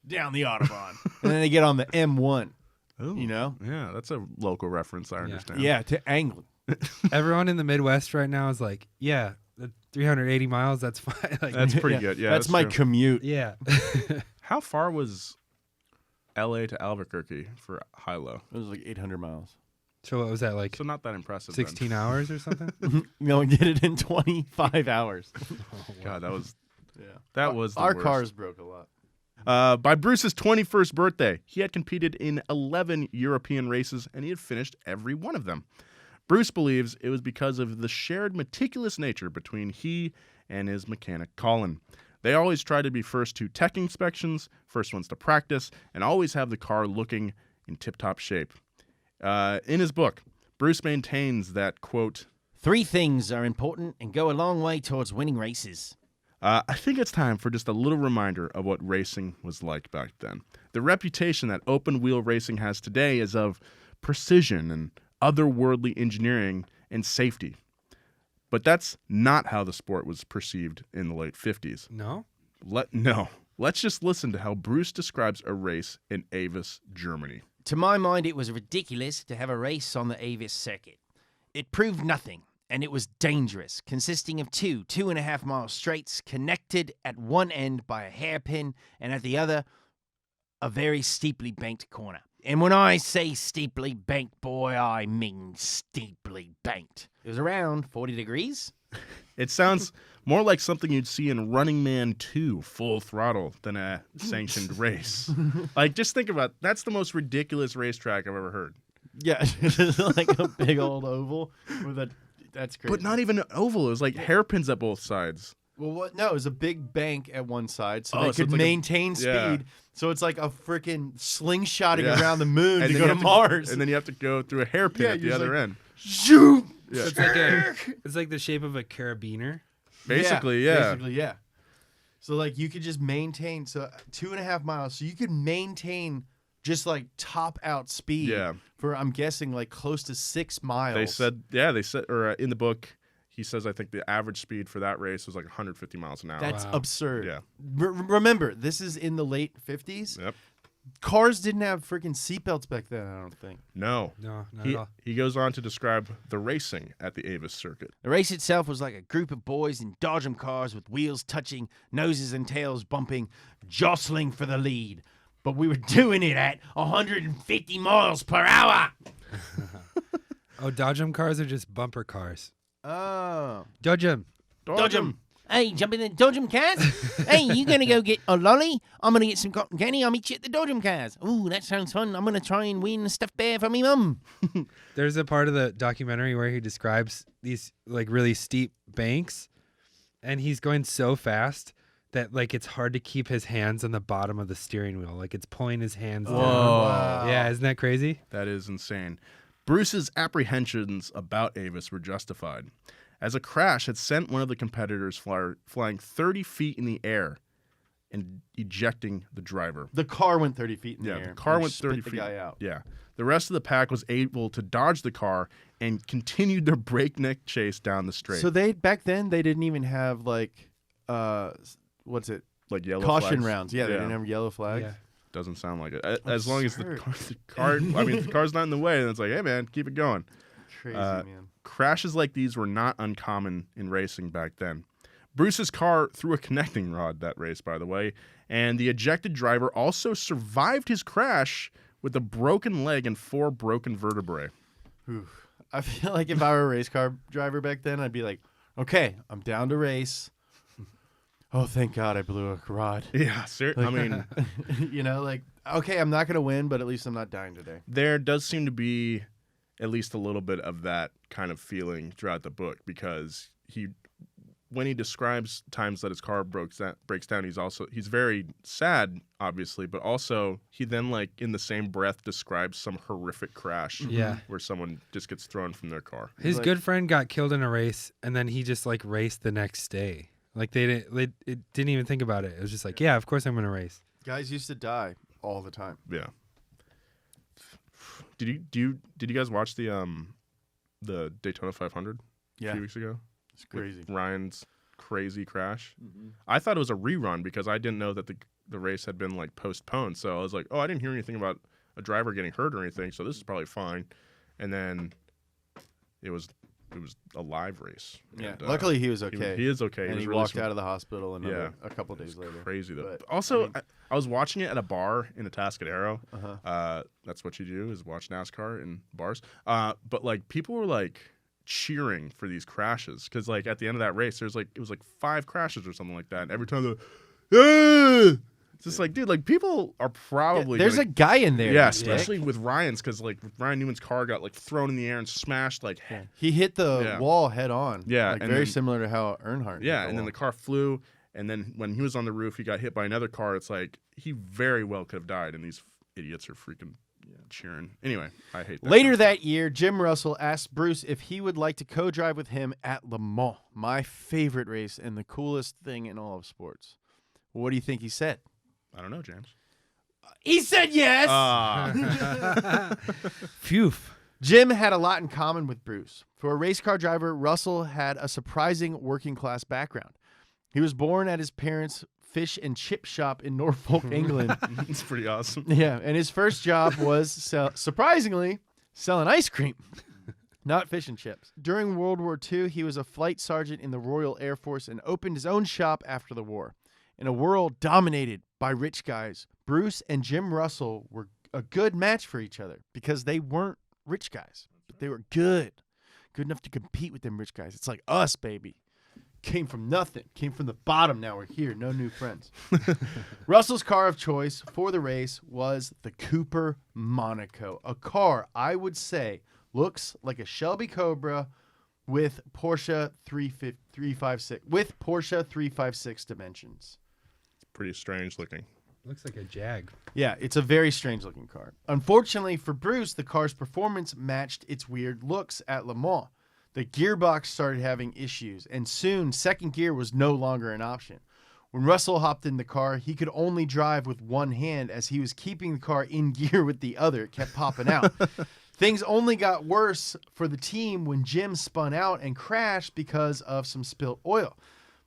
down the Autobahn. And then they get on the M1, Oh, you know? Yeah, that's a local reference, I understand. Yeah, to England. Everyone in the Midwest right now is like, yeah, the 380 miles, that's fine. Like, That's pretty good. Yeah, that's my true. commute. yeah. How far was L.A. to Albuquerque for high-low? It was like 800 miles. So what was that, like So not that impressive. 16 hours or something? No, we did it in 25 hours. God, that was Yeah. that was the Our worst. cars broke a lot. By Bruce's 21st birthday, he had competed in 11 European races, and he had finished every one of them. Bruce believes it was because of the shared meticulous nature between he and his mechanic Colin. They always try to be first to tech inspections, first ones to practice, and always have the car looking in tip-top shape. In his book, Bruce maintains that, quote, 3 things are important and go a long way towards winning races. I think it's time for just a little reminder of what racing was like back then. The reputation that open-wheel racing has today is of precision and otherworldly engineering and safety. But that's not how the sport was perceived in the late 50s. No? Let's just listen to how Bruce describes a race in Avis, Germany. To my mind, it was ridiculous to have a race on the Avis circuit. It proved nothing, and it was dangerous, consisting of 2.5-mile straights connected at one end by a hairpin and at the other, a very steeply banked corner. And when I say steeply banked, boy, I mean steeply banked. It was around 40 degrees. It sounds more like something you'd see in Running Man 2 full throttle than a sanctioned race. Like, just think about that's the most ridiculous racetrack I've ever heard. Yeah, just like a big old oval with a. That's crazy. But not even an oval. It was like hairpins at both sides. Well, what? No, it was a big bank at one side, so Oh, they so could it's like maintain speed. yeah. So it's like a freaking slingshotting Yeah. around the moon to then go you to have Mars. And then you have to go through a hairpin Yeah, at the you're other like- end. Zoom. Yeah. It's like the shape of a carabiner. Basically, yeah. Basically, yeah. So like you could just maintain 2.5 miles. So you could maintain just like top out speed. Yeah. For I'm guessing like close to 6 miles. They said, or in the book, he says, I think the average speed for that race was like 150 miles an hour. That's Wow. absurd. Yeah. Remember, this is in the late 50s. Yep. Cars didn't have freaking seatbelts back then, I don't think. No. No, not He, at all. he goes on to describe the racing at the Avis circuit. The race itself was like a group of boys in Dodgem cars with wheels touching, noses and tails bumping, jostling for the lead. But we were doing it at 150 miles per hour. Oh, Dodgem cars are just bumper cars. Oh. Dodgem. Dodgem. Hey, jump in the Dodgem cars. Hey, you gonna go get a lolly? I'm gonna get some cotton candy. I'll meet you at the Dodgem cars. Ooh, that sounds fun. I'm gonna try and win a stuffed bear for me mum. There's a part of the documentary where he describes these like really steep banks, and he's going so fast that like it's hard to keep his hands on the bottom of the steering wheel. Like it's pulling his hands down. Wow. Yeah, isn't that crazy? That is insane. Bruce's apprehensions about Avis were justified, as a crash had sent one of the competitors flying 30 feet in the air and ejecting the driver. The car went 30 feet in the Yeah, air. the car and went spit 30 the feet. guy out. Yeah. The rest of the pack was able to dodge the car and continued their breakneck chase down the straight. So back then they didn't even have like what's it? like yellow Caution flags. rounds. Yeah, they didn't have yellow flags. Yeah. Doesn't sound like it. As long as the Absurd. car, I mean, if the car's not in the way, then it's like, hey, man, keep it going. Crazy, Uh, man. Crashes like these were not uncommon in racing back then. Bruce's car threw a connecting rod that race, by the way, and the ejected driver also survived his crash with a broken leg and 4 broken vertebrae. Oof. I feel like if I were a race car driver back then, I'd be like, okay, I'm down to race. oh, thank God I blew a rod. Yeah, I mean, You know, like, okay, I'm not going to win, but at least I'm not dying today. there does seem to be at least a little bit of that kind of feeling throughout the book, because when he describes times that his car breaks down, he's very sad, obviously, but also he then, like, in the same breath describes some horrific crash Yeah. where someone just gets thrown from their car. His like- good friend got killed in a race, and then he just like raced the next day. Like they didn't even think about it. It was just like, yeah, of course I'm gonna race. Guys used to die all the time. Yeah. Did you guys watch the Daytona 500 a Yeah, few weeks ago? it's crazy. With Ryan's crazy crash. I thought it was a rerun because I didn't know that the race had been like postponed. So I was like, oh, I didn't hear anything about a driver getting hurt or anything, so this is probably fine. And then it was a live race. Yeah, And, luckily he was okay. he is okay. and was he really walked smart. out of the hospital Yeah. a couple days later. Crazy though. But, Also, I mean- I was watching it at a bar in Atascadero. Uh-huh. That's what you do, is watch NASCAR in bars. But like people were like cheering for these crashes, because like at the end of that race, it was like 5 crashes or something like that. And every time it's just like, dude, like people are probably There's gonna, a guy in there. yeah, you especially with Ryan's, because like Ryan Newman's car got like thrown in the air and smashed like dick. He hit the Yeah. wall head on. Yeah, like and very then- similar to how Earnhardt. yeah, hit and then the car flew, and then when he was on the roof, he got hit by another car. It's like he very well could have died, and these idiots are freaking cheering. Anyway, I hate that. Later that year, Jim Russell asked Bruce if he would like to co-drive with him at Le Mans, my favorite race and the coolest thing in all of sports. What do you think he said? I don't know, James. He said yes. Phew. Jim had a lot in common with Bruce. For a race car driver, Russell had a surprising working class background. He was born at his parents' fish and chip shop in Norfolk, England. It's pretty awesome. Yeah, and his first job was, surprisingly, selling ice cream, not fish and chips. During World War II, he was a flight sergeant in the Royal Air Force and opened his own shop after the war. In a world dominated by rich guys, Bruce and Jim Russell were a good match for each other because they weren't rich guys, but they were good enough to compete with them rich guys. It's like us, baby. Came from nothing. Came from the bottom. Now we're here. No new friends. Russell's car of choice for the race was the Cooper Monaco, a car I would say looks like a Shelby Cobra with Porsche 356 dimensions. Pretty strange looking. Looks like a Jag. Yeah, it's a very strange looking car. Unfortunately for Bruce, the car's performance matched its weird looks at Le Mans. The gearbox started having issues, and soon second gear was no longer an option. When Russell hopped in the car, he could only drive with one hand as he was keeping the car in gear with the other. It kept popping out. Things only got worse for the team when Jim spun out and crashed because of some spilt oil.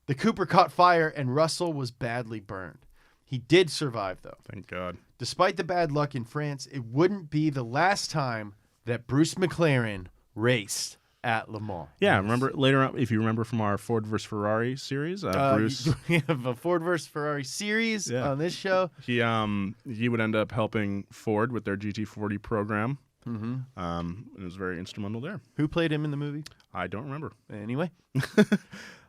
The Cooper caught fire, and Russell was badly burned. He did survive, though. Thank God. Despite the bad luck in France, it wouldn't be the last time that Bruce McLaren raced at Le Mans. Yeah, remember later on, if you remember from our Ford vs Ferrari series, Bruce We have a Ford versus Ferrari series Yeah. on this show. he would end up helping Ford with their GT40 program. Mm-hmm. It was very instrumental there. Who played him in the movie? I don't remember. Anyway.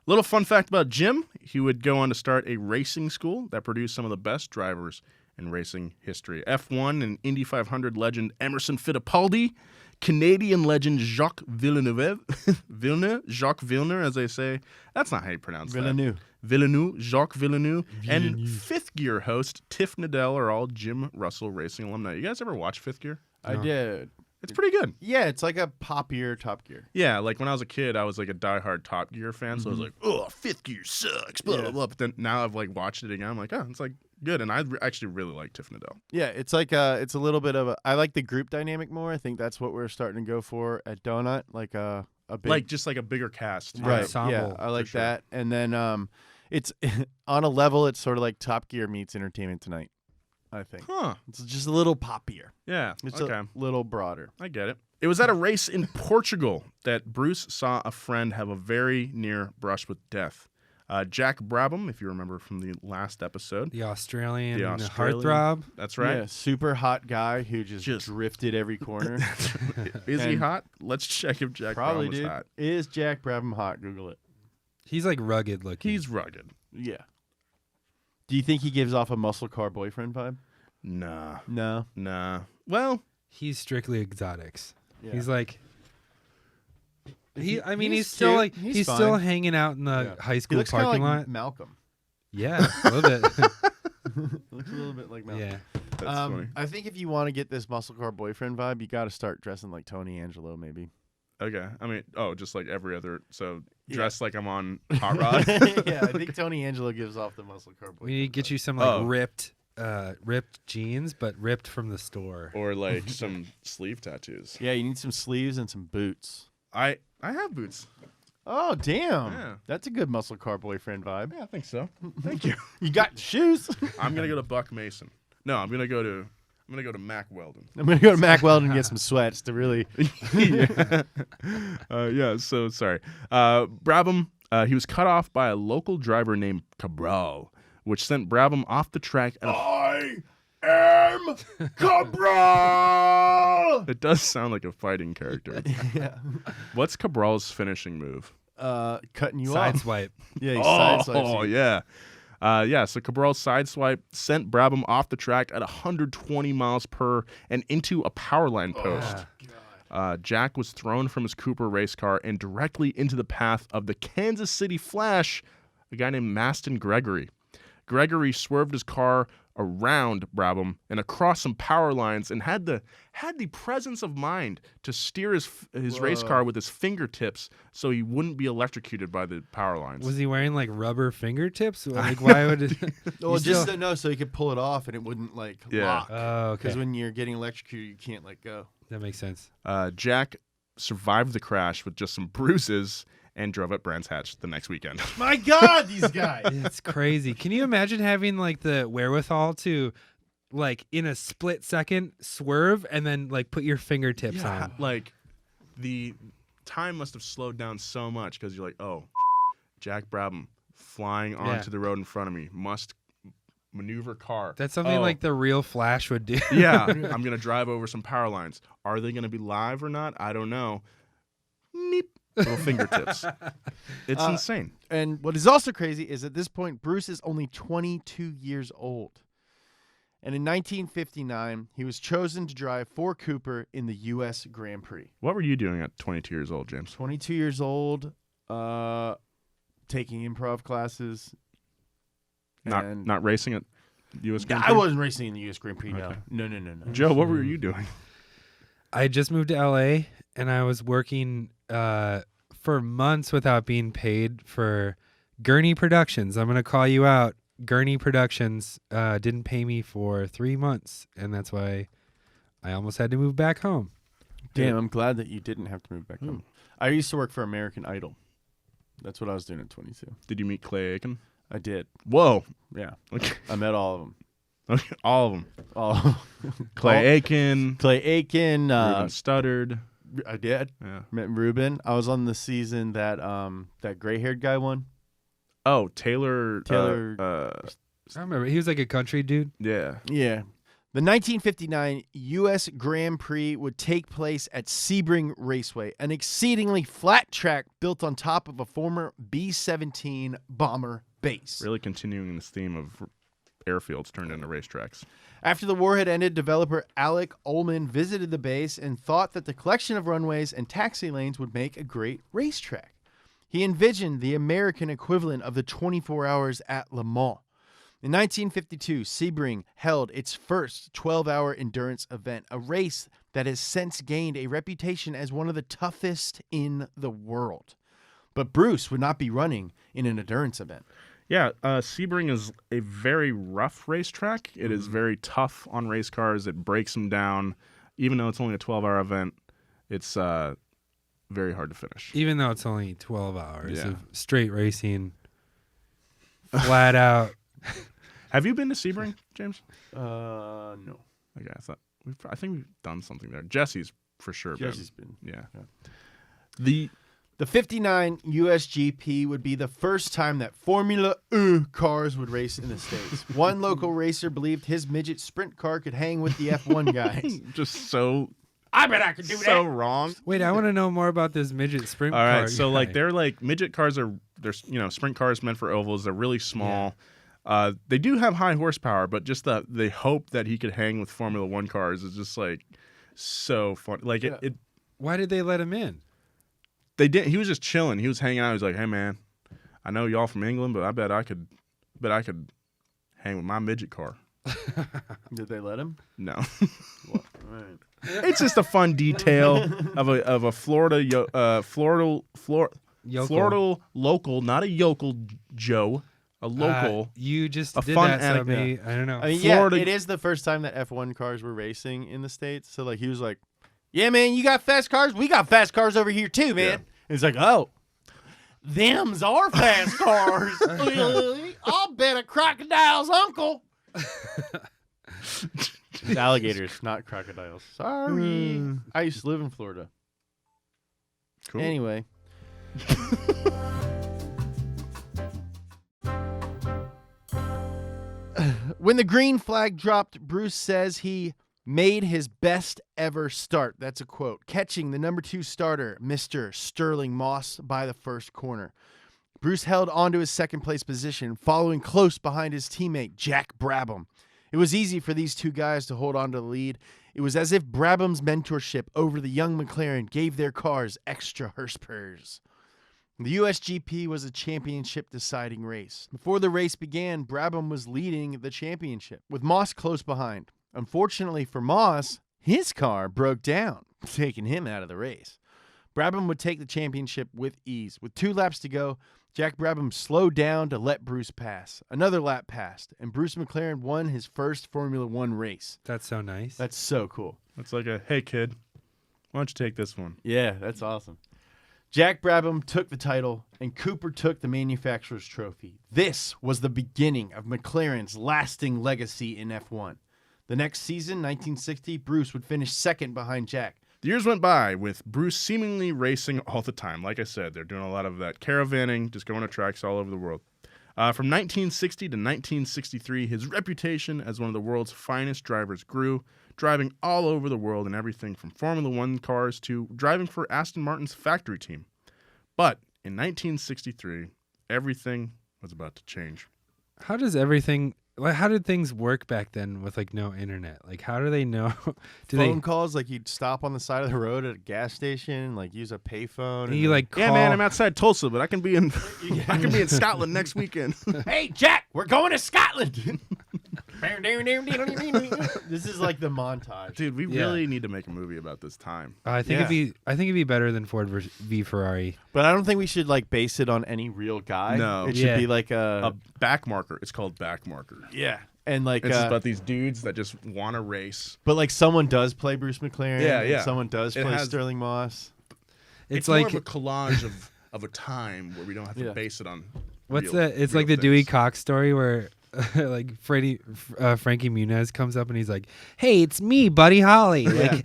Little fun fact about Jim: he would go on to start a racing school that produced some of the best drivers in racing history. F1 and Indy 500 legend Emerson Fittipaldi, Canadian legend Jacques Villeneuve, Jacques Villeneuve, as they say. That's not how you pronounce that. Jacques Villeneuve, and Fifth Gear host Tiff Needell are all Jim Russell Racing alumni. You guys ever watch Fifth Gear? I did. It's pretty good. Yeah, it's like a poppier Top Gear. Yeah, like when I was a kid, I was like a diehard Top Gear fan, so I was like, "Oh, Fifth Gear sucks." Blah blah blah. But then now I've like watched it again. I'm like, "Oh, it's like good." And I actually really like Tiff Needell. Yeah, it's like it's a little bit of a. I like the group dynamic more. I think that's what we're starting to go for at Donut, like a big, Like just like a bigger cast. right. ensemble, Yeah, I like sure. that. And then it's on a level. It's sort of like Top Gear meets Entertainment Tonight. I think Huh. it's just a little poppier. Yeah. It's okay. a little broader. I get it. It was at a race in Portugal that Bruce saw a friend have a very near brush with death. Jack Brabham, if you remember from the last episode. The Australian, The Australian- heartthrob. That's right. Yeah, super hot guy who just drifted every corner. Is he And- hot? Let's check if Jack Probably, Brabham was dude. hot. Is Jack Brabham hot? Google it. He's like rugged looking. He's rugged. Yeah. Do you think he gives off a muscle car boyfriend vibe? Nah. No. Well, He's strictly exotics. Yeah. He's like. I mean, he's he's still cute. like He's he's still fine. hanging out in the Yeah. high He school looks kind of parking like lot. Malcolm. Yeah, a little bit. Looks a little bit like Malcolm. Yeah. that's funny. I think if you want to get this muscle car boyfriend vibe, you got to start dressing like Tony Angelo, maybe. Okay. I mean, just like every other. So Yeah. dress like I'm on Hot Rod. Yeah, I think Tony Angelo gives off the muscle car boyfriend. We need to get vibe. you some like Oh. ripped jeans, but ripped from the store. Or like some sleeve tattoos. Yeah, you need some sleeves and some boots. I have boots. Oh, damn. Yeah. That's a good muscle car boyfriend vibe. Yeah, I think so. Thank you. You got shoes. I'm gonna go to Buck Mason. No, I'm gonna go to Mack Weldon. I'm going to go to Mack Weldon and get some sweats to really. Yeah. So sorry. Brabham. He was cut off by a local driver named Cabral, which sent Brabham off the track. I am Cabral. It does sound like a fighting character. Yeah. What's Cabral's finishing move? Cutting you Side off. swipe. Yeah, he sideswipes Oh, you. yeah. So Cabral's sideswipe sent Brabham off the track at 120 miles per and into a power line post. Jack was thrown from his Cooper race car and directly into the path of the Kansas City Flash, a guy named Maston Gregory. Gregory swerved his car around Brabham and across some power lines and had the presence of mind to steer his race car with his fingertips so he wouldn't be electrocuted by the power lines. Was he wearing like rubber fingertips? Like, why would it? Well, You just still- no, so he could pull it off and it wouldn't like Yeah. lock. Oh, okay. Because when you're getting electrocuted, you can't let go. That makes sense. Jack survived the crash with just some bruises and drove at Brands Hatch the next weekend. My God, these guys. It's crazy. Can you imagine having like the wherewithal to, like, in a split second swerve and then like put your fingertips on? Like the time must have slowed down so much because you're like, oh, Jack Brabham flying onto the road in front of me, must maneuver car. That's something Oh, like the real Flash would do. yeah, I'm gonna drive over some power lines. Are they gonna be live or not? I don't know. Meep. Little fingertips. It's insane. And what is also crazy is at this point, Bruce is only 22 years old. And in 1959, he was chosen to drive for Cooper in the U.S. Grand Prix. What were you doing at 22 years old, James? 22 years old, taking improv classes. and Not racing at U.S. Grand I Prix? wasn't racing in the U.S. Grand Prix, Okay. no. Joe, what were you doing? I just moved to LA and I was working for months without being paid for Gurney Productions. I'm going to call you out. Gurney Productions didn't pay me for 3 months, and that's why I almost had to move back home. Damn, I'm glad that you didn't have to move back home. I used to work for American Idol. That's what I was doing at 22. Did you meet Clay Aiken? I did. Whoa. Yeah. Okay. I met all of them. Okay. All of them. All Clay Aiken. Clay Aiken. Ruben Studdard. I did. Yeah. Met Ruben. I was on the season that that gray-haired guy won. Oh, Taylor. I remember he was like a country dude. Yeah. Yeah. The 1959 U.S. Grand Prix would take place at Sebring Raceway, an exceedingly flat track built on top of a former B-17 bomber base. Really continuing this theme of airfields turned into racetracks. After the war had ended, developer Alec Ullman visited the base and thought that the collection of runways and taxi lanes would make a great racetrack. He envisioned the American equivalent of the 24 Hours at Le Mans. In 1952, Sebring held its first 12-hour endurance event, a race that has since gained a reputation as one of the toughest in the world. But Bruce would not be running in an endurance event. Yeah, Sebring is a very rough racetrack. It is very tough on race cars. It breaks them down. Even though it's only a 12-hour event, it's very hard to finish. Even though it's only 12 hours Yeah. of straight racing, flat out. Have you been to Sebring, James? No. Okay, I think we've done something there. Jesse's for sure. Jesse's been. Yeah. The 59 USGP would be the first time that Formula E cars would race in the States. One local racer believed his midget sprint car could hang with the F1 guys. Just so I bet I could do so wrong. Wait, I want to know more about this midget sprint All car. right, so guy. like they're like midget cars are sprint cars meant for ovals. They're really small. They do have high horsepower, but just the hope that he could hang with Formula One cars is just like so fun. Like it Why did they let him in? they did. He was just chilling. He was hanging out. He was like, "Hey man, I know y'all from England, but I bet I could hang with my midget car." Did they let him? No, What? Right. it's just a fun detail of a Florida local, not a yokel Joe, a local. You just a did fun that, so anecdote. maybe, I don't know. I mean, Florida- yeah, it is the first time that F1 cars were racing in the States. So, like, he was like, yeah, man, you got fast cars? We got fast cars over here, too, man. Yeah. And it's like, oh, them's our fast cars. I'll bet a crocodile's uncle. It's alligators, not crocodiles. Sorry. I used to live in Florida. Cool. Anyway. When the green flag dropped, Bruce says he made his best ever start. That's a quote. Catching the number 2 starter, Mr. Sterling Moss, by the first corner. Bruce held onto his second place position, following close behind his teammate, Jack Brabham. It was easy for these two guys to hold on to the lead. It was as if Brabham's mentorship over the young McLaren gave their cars extra horsepower. The USGP was a championship deciding race. Before the race began, Brabham was leading the championship, with Moss close behind. Unfortunately for Moss, his car broke down, taking him out of the race. Brabham would take the championship with ease. With 2 laps to go, Jack Brabham slowed down to let Bruce pass. Another lap passed, and Bruce McLaren won his first Formula One race. That's so nice. That's so cool. It's like hey kid, why don't you take this one? Yeah, that's awesome. Jack Brabham took the title, and Cooper took the manufacturer's trophy. This was the beginning of McLaren's lasting legacy in F1. The next season, 1960, Bruce would finish second behind Jack. The years went by with Bruce seemingly racing all the time. Like I said, they're doing a lot of that caravanning, just going to tracks all over the world. From 1960 to 1963, his reputation as one of the world's finest drivers grew, driving all over the world in everything from Formula One cars to driving for Aston Martin's factory team. But in 1963, everything was about to change. How did things work back then with like no internet? Like, how do they know? Phone calls, like you'd stop on the side of the road at a gas station, like use a payphone. You like call, Yeah, man, I'm outside Tulsa, but I can be in Scotland next weekend. Hey, Jack, we're going to Scotland. This is like the montage. Dude, we Yeah. really need to make a movie about this time. I think it'd be better than Ford v Ferrari. But I don't think we should like base it on any real guy. No. It should Yeah. be like A back marker. It's called back marker. yeah. And like It's just about these dudes that just want to race. but like someone does play Bruce McLaren. Yeah, and yeah. someone does It play has- Sterling Moss. It's more like of a collage of a time where we don't have to Yeah. base it on. what's real- that? It's real like the Dewey things. Cox story where like Frankie Muniz comes up and he's like, "Hey, it's me, Buddy Holly." Like,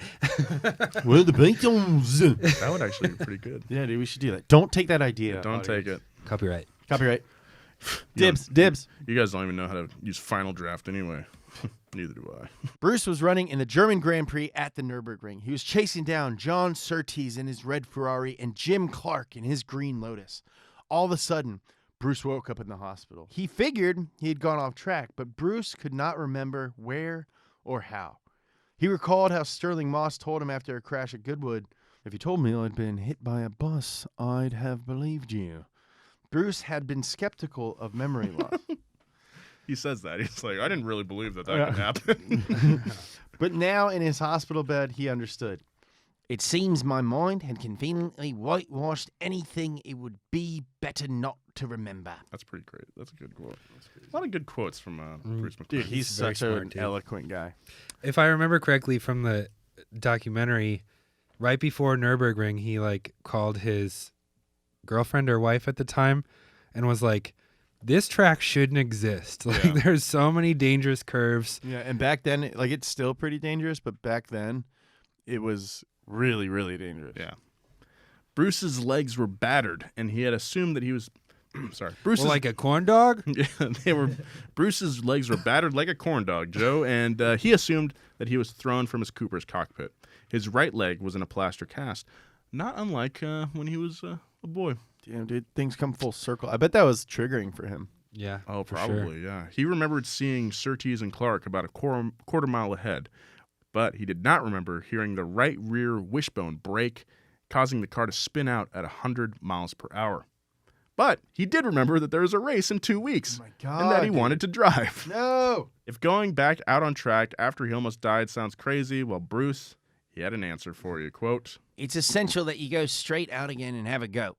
Well, the Beatles. That would actually be pretty good. Yeah, dude, we should do that. Don't take that idea. Don't take it. copyright. Copyright. You Dibs. You guys don't even know how to use Final Draft anyway. Neither do I. Bruce was running in the German Grand Prix at the Nürburgring. He was chasing down John Surtees in his red Ferrari and Jim Clark in his green Lotus. All of a sudden, Bruce woke up in the hospital. He figured he had gone off track, but Bruce could not remember where or how. He recalled how Sterling Moss told him after a crash at Goodwood, "If you told me I'd been hit by a bus, I'd have believed you." Bruce had been skeptical of memory loss. He says that. He's like, I didn't really believe that could happen. But now in his hospital bed, he understood. It seems my mind had conveniently whitewashed anything it would be better not to remember. That's pretty great. That's a good quote. A lot of good quotes from Bruce McLaren. Dude, he's very such an smart, dude. eloquent guy. If I remember correctly from the documentary, right before Nürburgring, he like called his girlfriend or wife at the time and was like, "This track shouldn't exist. Like, Yeah. there's so many dangerous curves." Yeah, and back then, like, it's still pretty dangerous, but back then, it was really, really dangerous. Yeah. Bruce's legs were battered, and he had assumed that he was. Sorry. Bruce's Well, like a corn dog? Yeah, they were. Bruce's legs were battered like a corn dog, Joe, and he assumed that he was thrown from his Cooper's cockpit. His right leg was in a plaster cast, not unlike when he was a boy. Damn, dude, things come full circle. I bet that was triggering for him. Yeah. Oh, for sure. probably, yeah. He remembered seeing Surtees and Clark about a quarter mile ahead, but he did not remember hearing the right rear wishbone break, causing the car to spin out at 100 miles per hour. But he did remember that there was a race in 2 weeks, Oh my God, and that he dude. wanted to drive. No. If going back out on track after he almost died sounds crazy, well, Bruce, he had an answer for you. Quote, It's essential that you go straight out again and have a go.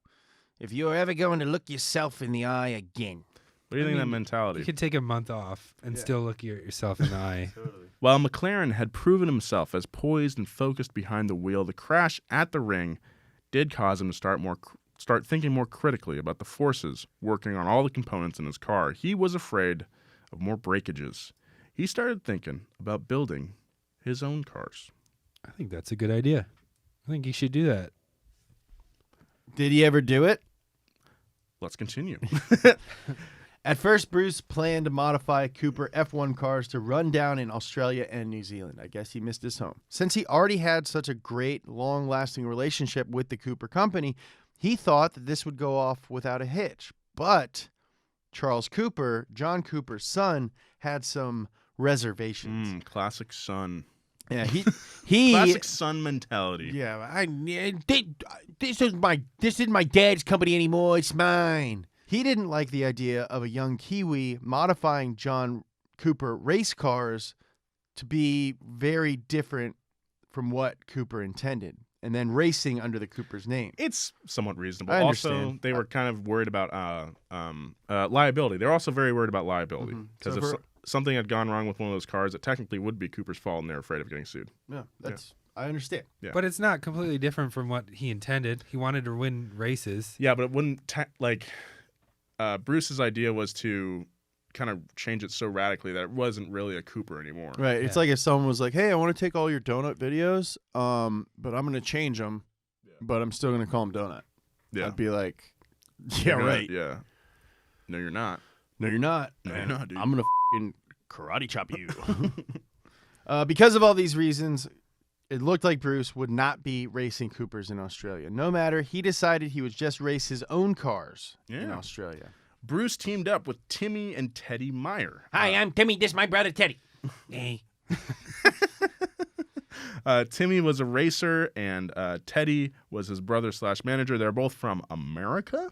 If you're ever going to look yourself in the eye again. what do you think of that mean, mentality? You could take a month off and still look at yourself in the eye. While McLaren had proven himself as poised and focused behind the wheel, the crash at the ring did cause him to start thinking more critically about the forces working on all the components in his car. He was afraid of more breakages. He started thinking about building his own cars. I think that's a good idea. I think you should do that. Did he ever do it? Let's continue. At first, Bruce planned to modify Cooper F1 cars to run down in Australia and New Zealand. I guess he missed his home. Since he already had such a great, long-lasting relationship with the Cooper company, he thought that this would go off without a hitch. But Charles Cooper, John Cooper's son, had some reservations. Classic son. Yeah, he Classic son mentality. Yeah, this isn't my dad's company anymore. It's mine. He didn't like the idea of a young Kiwi modifying John Cooper race cars to be very different from what Cooper intended, and then racing under the Cooper's name. It's somewhat reasonable. I Also, understand. they were kind of worried about liability. They're also very worried about liability because So if something had gone wrong with one of those cars, it technically would be Cooper's fault, and they're afraid of getting sued. Yeah, I understand. Yeah. But it's not completely different from what he intended. He wanted to win races. Yeah, but it wouldn't Bruce's idea was to kind of change it so radically that it wasn't really a Cooper anymore. Right. It's Yeah. like if someone was like, "Hey, I want to take all your donut videos, but I'm going to change them, but I'm still going to call them donut." Yeah. I'd be like, "Yeah, You're gonna- right. Yeah. No, you're not. No, you're not. No, you're not, dude. I'm gonna f***ing karate chop you." Because of all these reasons, it looked like Bruce would not be racing Coopers in Australia. No matter, he decided he would just race his own cars in Yeah. Australia. Bruce teamed up with Timmy and Teddy Meyer. Hi, I'm Timmy. This is my brother Teddy. Hey. Timmy was a racer, and Teddy was his brother/manager. They're both from America,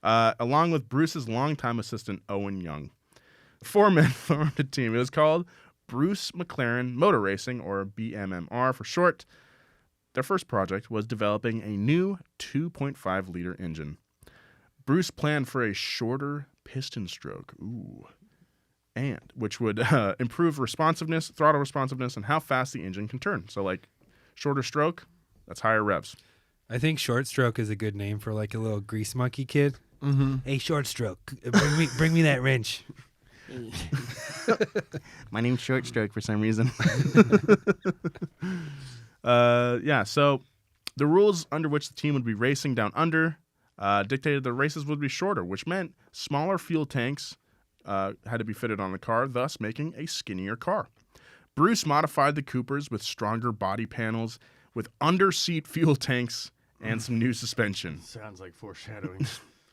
along with Bruce's longtime assistant, Owen Young. 4 men formed a team. It was called Bruce McLaren Motor Racing, or BMMR for short. Their first project was developing a new 2.5-liter engine. Bruce planned for a shorter piston stroke, and which would improve responsiveness, throttle responsiveness, and how fast the engine can turn. So, like, shorter stroke, that's higher revs. I think short stroke is a good name for like a little grease monkey kid. Mm-hmm. Hey, short stroke, bring me that wrench. My name's Short Stroke for some reason. So the rules under which the team would be racing down under dictated the races would be shorter, which meant smaller fuel tanks had to be fitted on the car, thus making a skinnier car. Bruce modified the Coopers with stronger body panels, with under-seat fuel tanks, and some new suspension. Sounds like foreshadowing.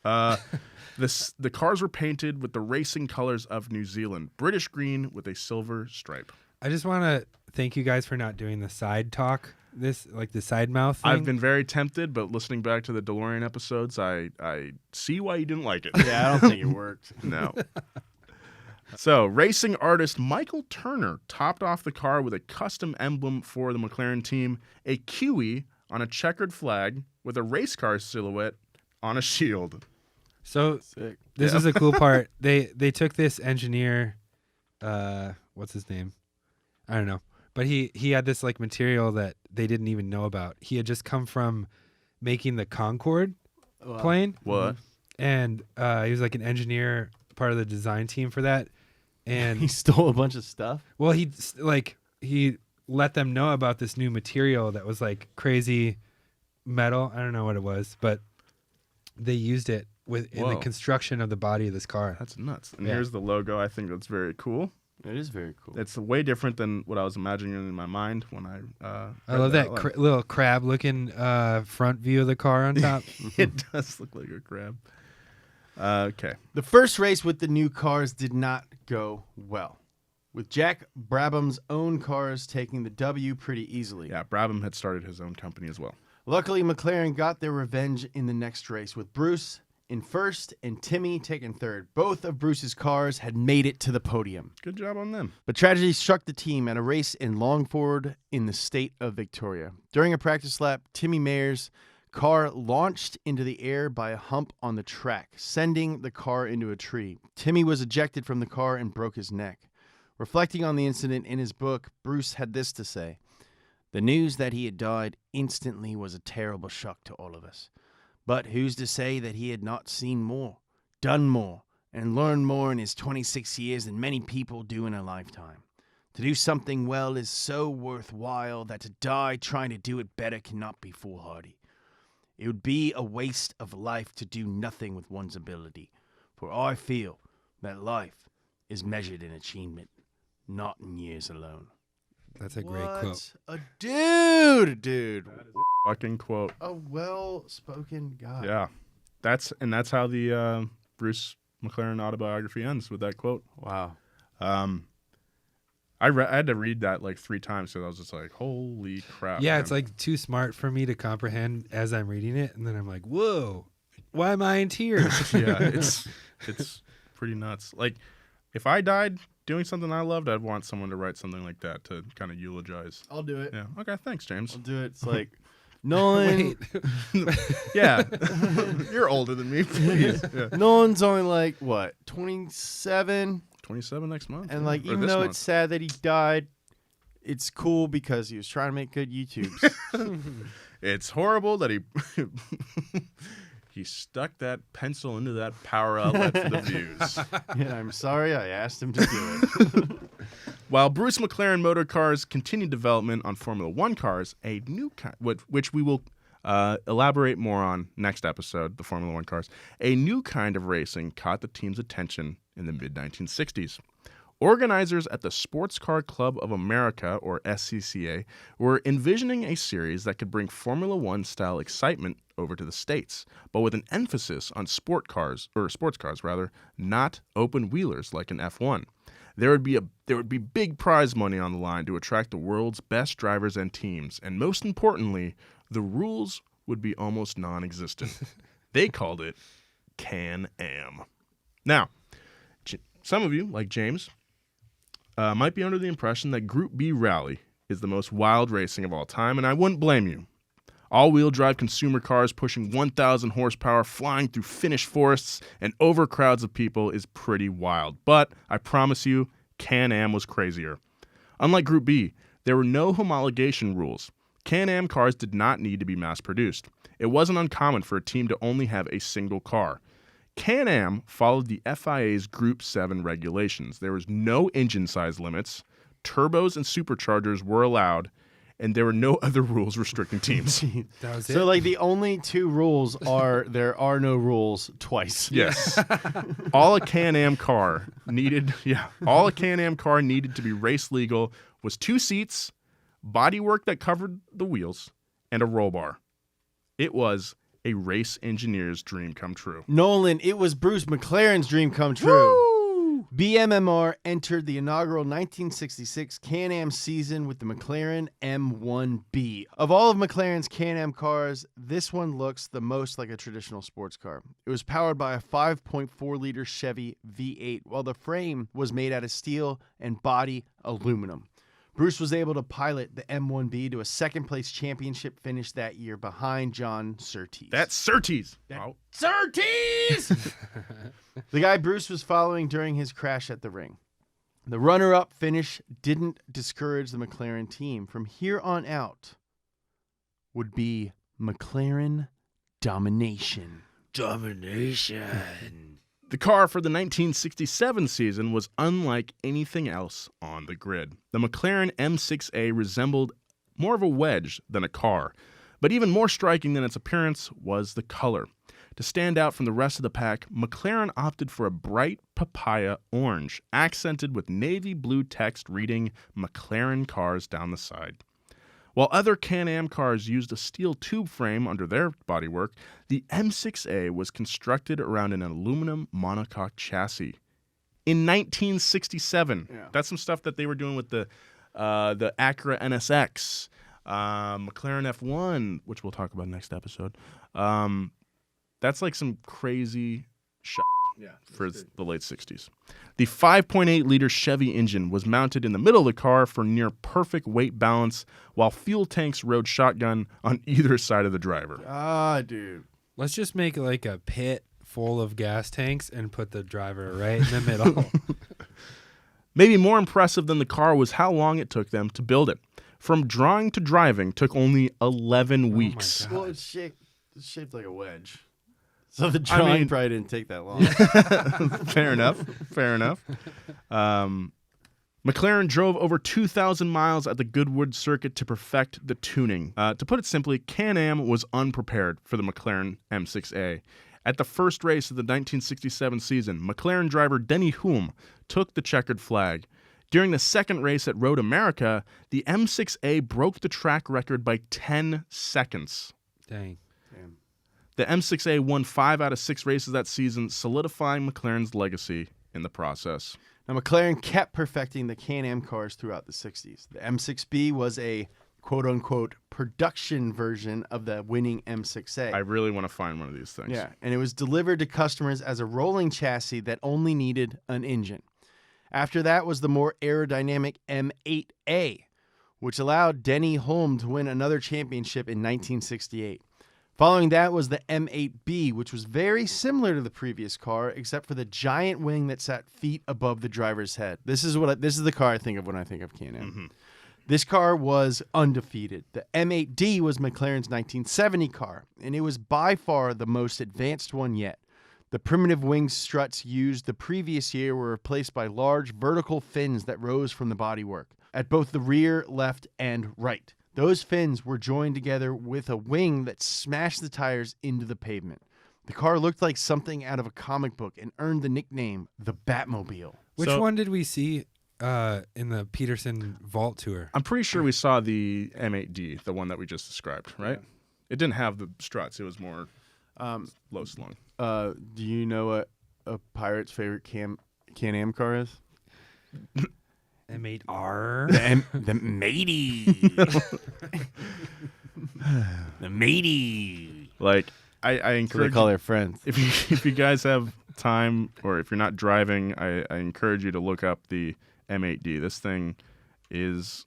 The cars were painted with the racing colors of New Zealand, British green with a silver stripe. I just want to thank you guys for not doing the side talk, the side mouth thing. I've been very tempted, but listening back to the DeLorean episodes, I see why you didn't like it. Yeah, I don't think it worked. No. So, racing artist Michael Turner topped off the car with a custom emblem for the McLaren team, a Kiwi on a checkered flag with a race car silhouette on a shield. So Sick. this is a cool part. They took this engineer, what's his name? I don't know. But he had this like material that they didn't even know about. He had just come from making the Concorde plane. What? And he was like an engineer, part of the design team for that. And He stole a bunch of stuff. well, he let them know about this new material that was like crazy metal. I don't know what it was, but they used it in the Whoa. construction of the body of this car. That's nuts. And Yeah. here's the logo. I think that's very cool. It is very cool. It's way different than what I was imagining in my mind when I I read love that out loud. little crab looking front view of the car on top. It does look like a crab. Okay. The first race with the new cars did not go well, with Jack Brabham's own cars taking the W pretty easily. Yeah, Brabham had started his own company as well. Luckily, McLaren got their revenge in the next race, with Bruce in first and Timmy taking third. Both of Bruce's cars had made it to the podium. Good job on them. But tragedy struck the team at a race in Longford in the state of Victoria. During a practice lap, Timmy Mayer's car launched into the air by a hump on the track, sending the car into a tree. Timmy was ejected from the car and broke his neck. Reflecting on the incident in his book, Bruce had this to say: "The news that he had died instantly was a terrible shock to all of us. But who's to say that he had not seen more, done more, and learned more in his 26 years than many people do in a lifetime? To do something well is so worthwhile that to die trying to do it better cannot be foolhardy. It would be a waste of life to do nothing with one's ability, for I feel that life is measured in achievement, not in years alone." That's a great quote. A dude. Fucking quote. A well-spoken guy. Yeah. That's how the Bruce McLaren autobiography ends, with that quote. Wow. I had to read that like 3 times, so I was just like, holy crap. Yeah, man. it's like too smart for me to comprehend as I'm reading it, and then I'm like, whoa, why am I in tears? Yeah, it's pretty nuts. Like, if I died doing something I loved, I'd want someone to write something like that to kind of eulogize. I'll do it. Yeah. Okay, thanks, James. I'll do it. It's like, Nolan. Wait, Yeah. You're older than me, please. Yeah. Nolan's only like, what, 27? 27 next month. And like, Or even this though month. it's sad that he died, it's cool because he was trying to make good YouTubes. It's horrible that he stuck that pencil into that power outlet for the views. Yeah, I'm sorry I asked him to do it. While Bruce McLaren motor cars continued development on Formula One cars, a new kind, which we will elaborate more on next episode, the Formula One cars, a new kind of racing caught the team's attention in the mid-1960s. Organizers at the Sports Car Club of America, or SCCA, were envisioning a series that could bring Formula One style excitement over to the States, but with an emphasis on sports cars, not open wheelers like an F1. There would be big prize money on the line to attract the world's best drivers and teams, and most importantly, the rules would be almost non-existent. They called it Can-Am. Now, some of you, like James, might be under the impression that Group B Rally is the most wild racing of all time, and I wouldn't blame you. All-wheel drive consumer cars pushing 1,000 horsepower, flying through Finnish forests and over crowds of people is pretty wild. But I promise you, Can-Am was crazier. Unlike Group B, there were no homologation rules. Can-Am cars did not need to be mass-produced. It wasn't uncommon for a team to only have a single car. Can-Am followed the FIA's Group 7 regulations. There was no engine size limits, turbos and superchargers were allowed, and there were no other rules restricting teams. that was So it. like the only 2 rules are there are no rules twice. Yes. All a Can-Am car needed to be race legal was 2 seats, bodywork that covered the wheels, and a roll bar. It was a race engineer's dream come true. Nolan, it was Bruce McLaren's dream come true. Woo! BMMR entered the inaugural 1966 Can-Am season with the Mclaren M1b. Of all of McLaren's Can-Am cars, this one looks the most like a traditional sports car. It was powered by a 5.4-liter Chevy V8, while the frame was made out of steel and body aluminum. Bruce was able to pilot the M1b to a second-place championship finish that year behind John Surtees. That's Surtees. Surtees! The guy Bruce was following during his crash at the ring. The runner-up finish didn't discourage the McLaren team. From here on out would be Mclaren Domination. The car for the 1967 season was unlike anything else on the grid. The Mclaren M6A resembled more of a wedge than a car, but even more striking than its appearance was the color. To stand out from the rest of the pack, McLaren opted for a bright papaya orange, accented with navy blue text reading McLaren cars down the side. While other Can-Am cars used a steel tube frame under their bodywork, the M6A was constructed around an aluminum monocoque chassis. In 1967, that's some stuff that they were doing with the Acura NSX, McLaren F1, which we'll talk about next episode. That's like some crazy shit for the late 60s. The 5.8-liter Chevy engine was mounted in the middle of the car for near perfect weight balance, while fuel tanks rode shotgun on either side of the driver. Ah, dude. Let's just make like a pit full of gas tanks and put the driver right in the middle. Maybe more impressive than the car was how long it took them to build it. From drawing to driving took only 11 weeks. God. Well, it's shaped like a wedge. So the drawing probably didn't take that long. Fair enough. McLaren drove over 2,000 miles at the Goodwood circuit to perfect the tuning. To put it simply, Can-Am was unprepared for the McLaren M6A. At the first race of the 1967 season, McLaren driver Denny Hulme took the checkered flag. During the second race at Road America, the M6A broke the track record by 10 seconds. Dang. The M6A won 5 out of 6 races that season, solidifying McLaren's legacy in the process. Now, McLaren kept perfecting the Can-Am cars throughout the 60s. The M6B was a quote-unquote production version of the winning M6A. I really want to find one of these things. Yeah, and it was delivered to customers as a rolling chassis that only needed an engine. After that was the more aerodynamic M8A, which allowed Denny Hulme to win another championship in 1968. Following that was the M8B, which was very similar to the previous car, except for the giant wing that sat feet above the driver's head. This is the car I think of when I think of Can-Am. Mm-hmm. This car was undefeated. The M8D was McLaren's 1970 car, and it was by far the most advanced one yet. The primitive wing struts used the previous year were replaced by large vertical fins that rose from the bodywork at both the rear, left, and right. Those fins were joined together with a wing that smashed the tires into the pavement. The car looked like something out of a comic book and earned the nickname the Batmobile. Which one did we see in the Peterson Vault Tour? I'm pretty sure we saw the M8D, the one that we just described, right? Yeah. It didn't have the struts. It was more low slung. Do you know what a pirate's favorite Can-Am car is? M8R. The matey. The matey. Like, I So they encourage call their friends. if you guys have time, or if you're not driving, I encourage you to look up the M8D. This thing it's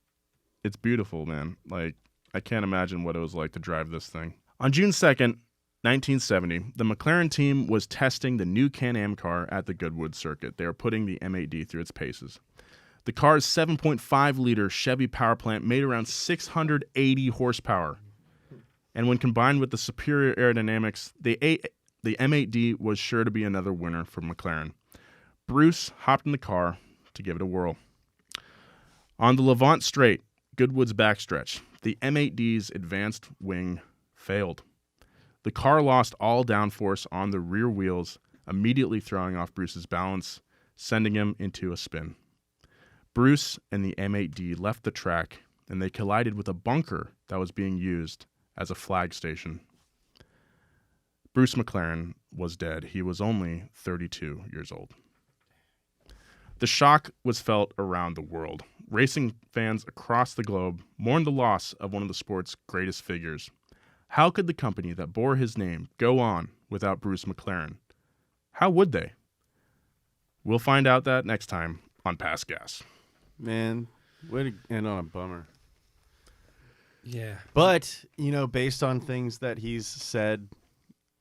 beautiful, man. Like, I can't imagine what it was like to drive this thing. On June 2nd, 1970, the McLaren team was testing the new Can-Am car at the Goodwood circuit. They were putting the M8D through its paces. The car's 7.5-liter Chevy power plant made around 680 horsepower. And when combined with the superior aerodynamics, the M8D was sure to be another winner for McLaren. Bruce hopped in the car to give it a whirl. On the Levant Straight, Goodwood's backstretch, the M8D's advanced wing failed. The car lost all downforce on the rear wheels, immediately throwing off Bruce's balance, sending him into a spin. Bruce and the M8D left the track, and they collided with a bunker that was being used as a flag station. Bruce McLaren was dead. He was only 32 years old. The shock was felt around the world. Racing fans across the globe mourned the loss of one of the sport's greatest figures. How could the company that bore his name go on without Bruce McLaren? How would they? We'll find out that next time on Pass Gas. Man, way to end on a bummer. Yeah. But, based on things that he's said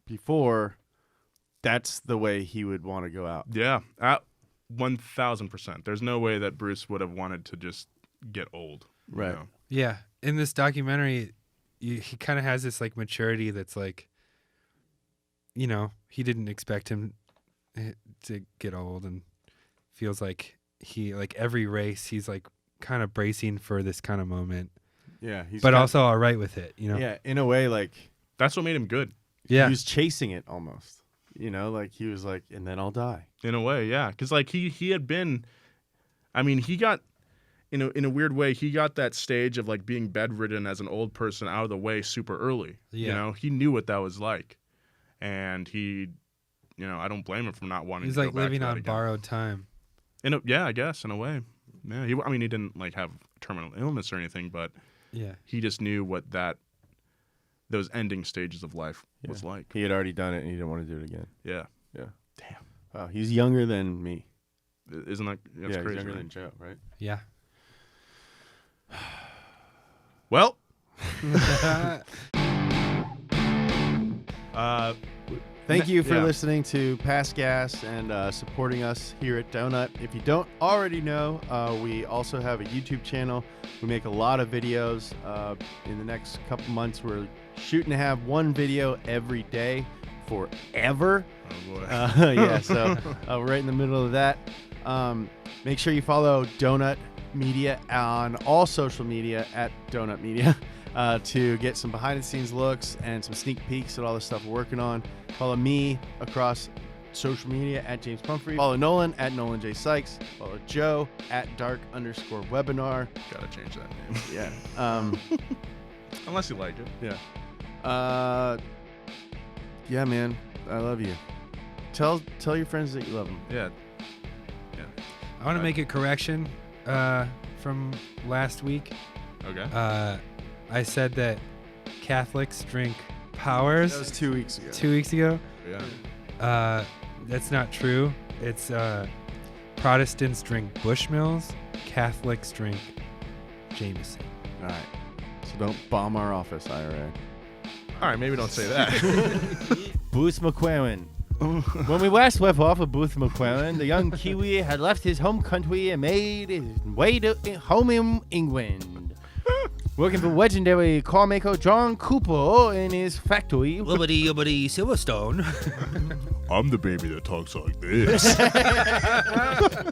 before, that's the way he would want to go out. Yeah, 1,000%. There's no way that Bruce would have wanted to just get old. Right. Yeah. In this documentary, he kind of has this like maturity that's like, he didn't expect him to get old, and feels like every race he's like kind of bracing for this kind of moment. Yeah. But also all right with it, Yeah, in a way, like, That's what made him good. Yeah. he was chasing it almost. Like he was like, and then I'll die. In a way, yeah. Because, like, he had been... I mean, he got... in a weird way, he got that stage of like being bedridden as an old person out of the way super early. Yeah. You know, he knew what that was like, and he, you know, I don't blame him for not wanting. He's to like go back living to that on again. borrowed time. Yeah, I guess in a way. Yeah, I mean, he didn't like have terminal illness or anything, but Yeah. he just knew what those ending stages of life was like. He had already done it, and he didn't want to do it again. Yeah, Wow, he's younger than me. isn't that that's he's crazy? younger right? than Joe, right? Yeah. Well, Thank you for yeah. listening to Past Gas and supporting us here at Donut. If you don't already know, we also have a YouTube channel. We make a lot of videos. In the next couple months, we're shooting to have one video every day forever. Oh boy. Yeah, so we're right in the middle of that. Make sure you follow Donut Media on all social media at Donut Media to get some behind-the-scenes looks and some sneak peeks at all the stuff we're working on. Follow me across social media at James Pumphrey. Follow Nolan at Nolan J. Sykes. Follow Joe at dark_webinar. Gotta change that name. Yeah. Unless you like it. Yeah. Yeah, man. I love you. Tell your friends that you love them. Yeah. I want to make a correction from last week. Okay. I said that Catholics drink Powers That was 2 weeks ago. 2 weeks ago. Yeah. That's not true. It's Protestants drink Bushmills, Catholics drink Jameson. All right. So don't bomb our office, IRA. All right. Maybe don't say that. Bruce McLaren. When we last left off with Bruce McLaren, the young Kiwi had left his home country and made his way to home in England. Working for legendary car maker John Cooper in his factory. Ubbity ubbity Silverstone. I'm the baby that talks like this.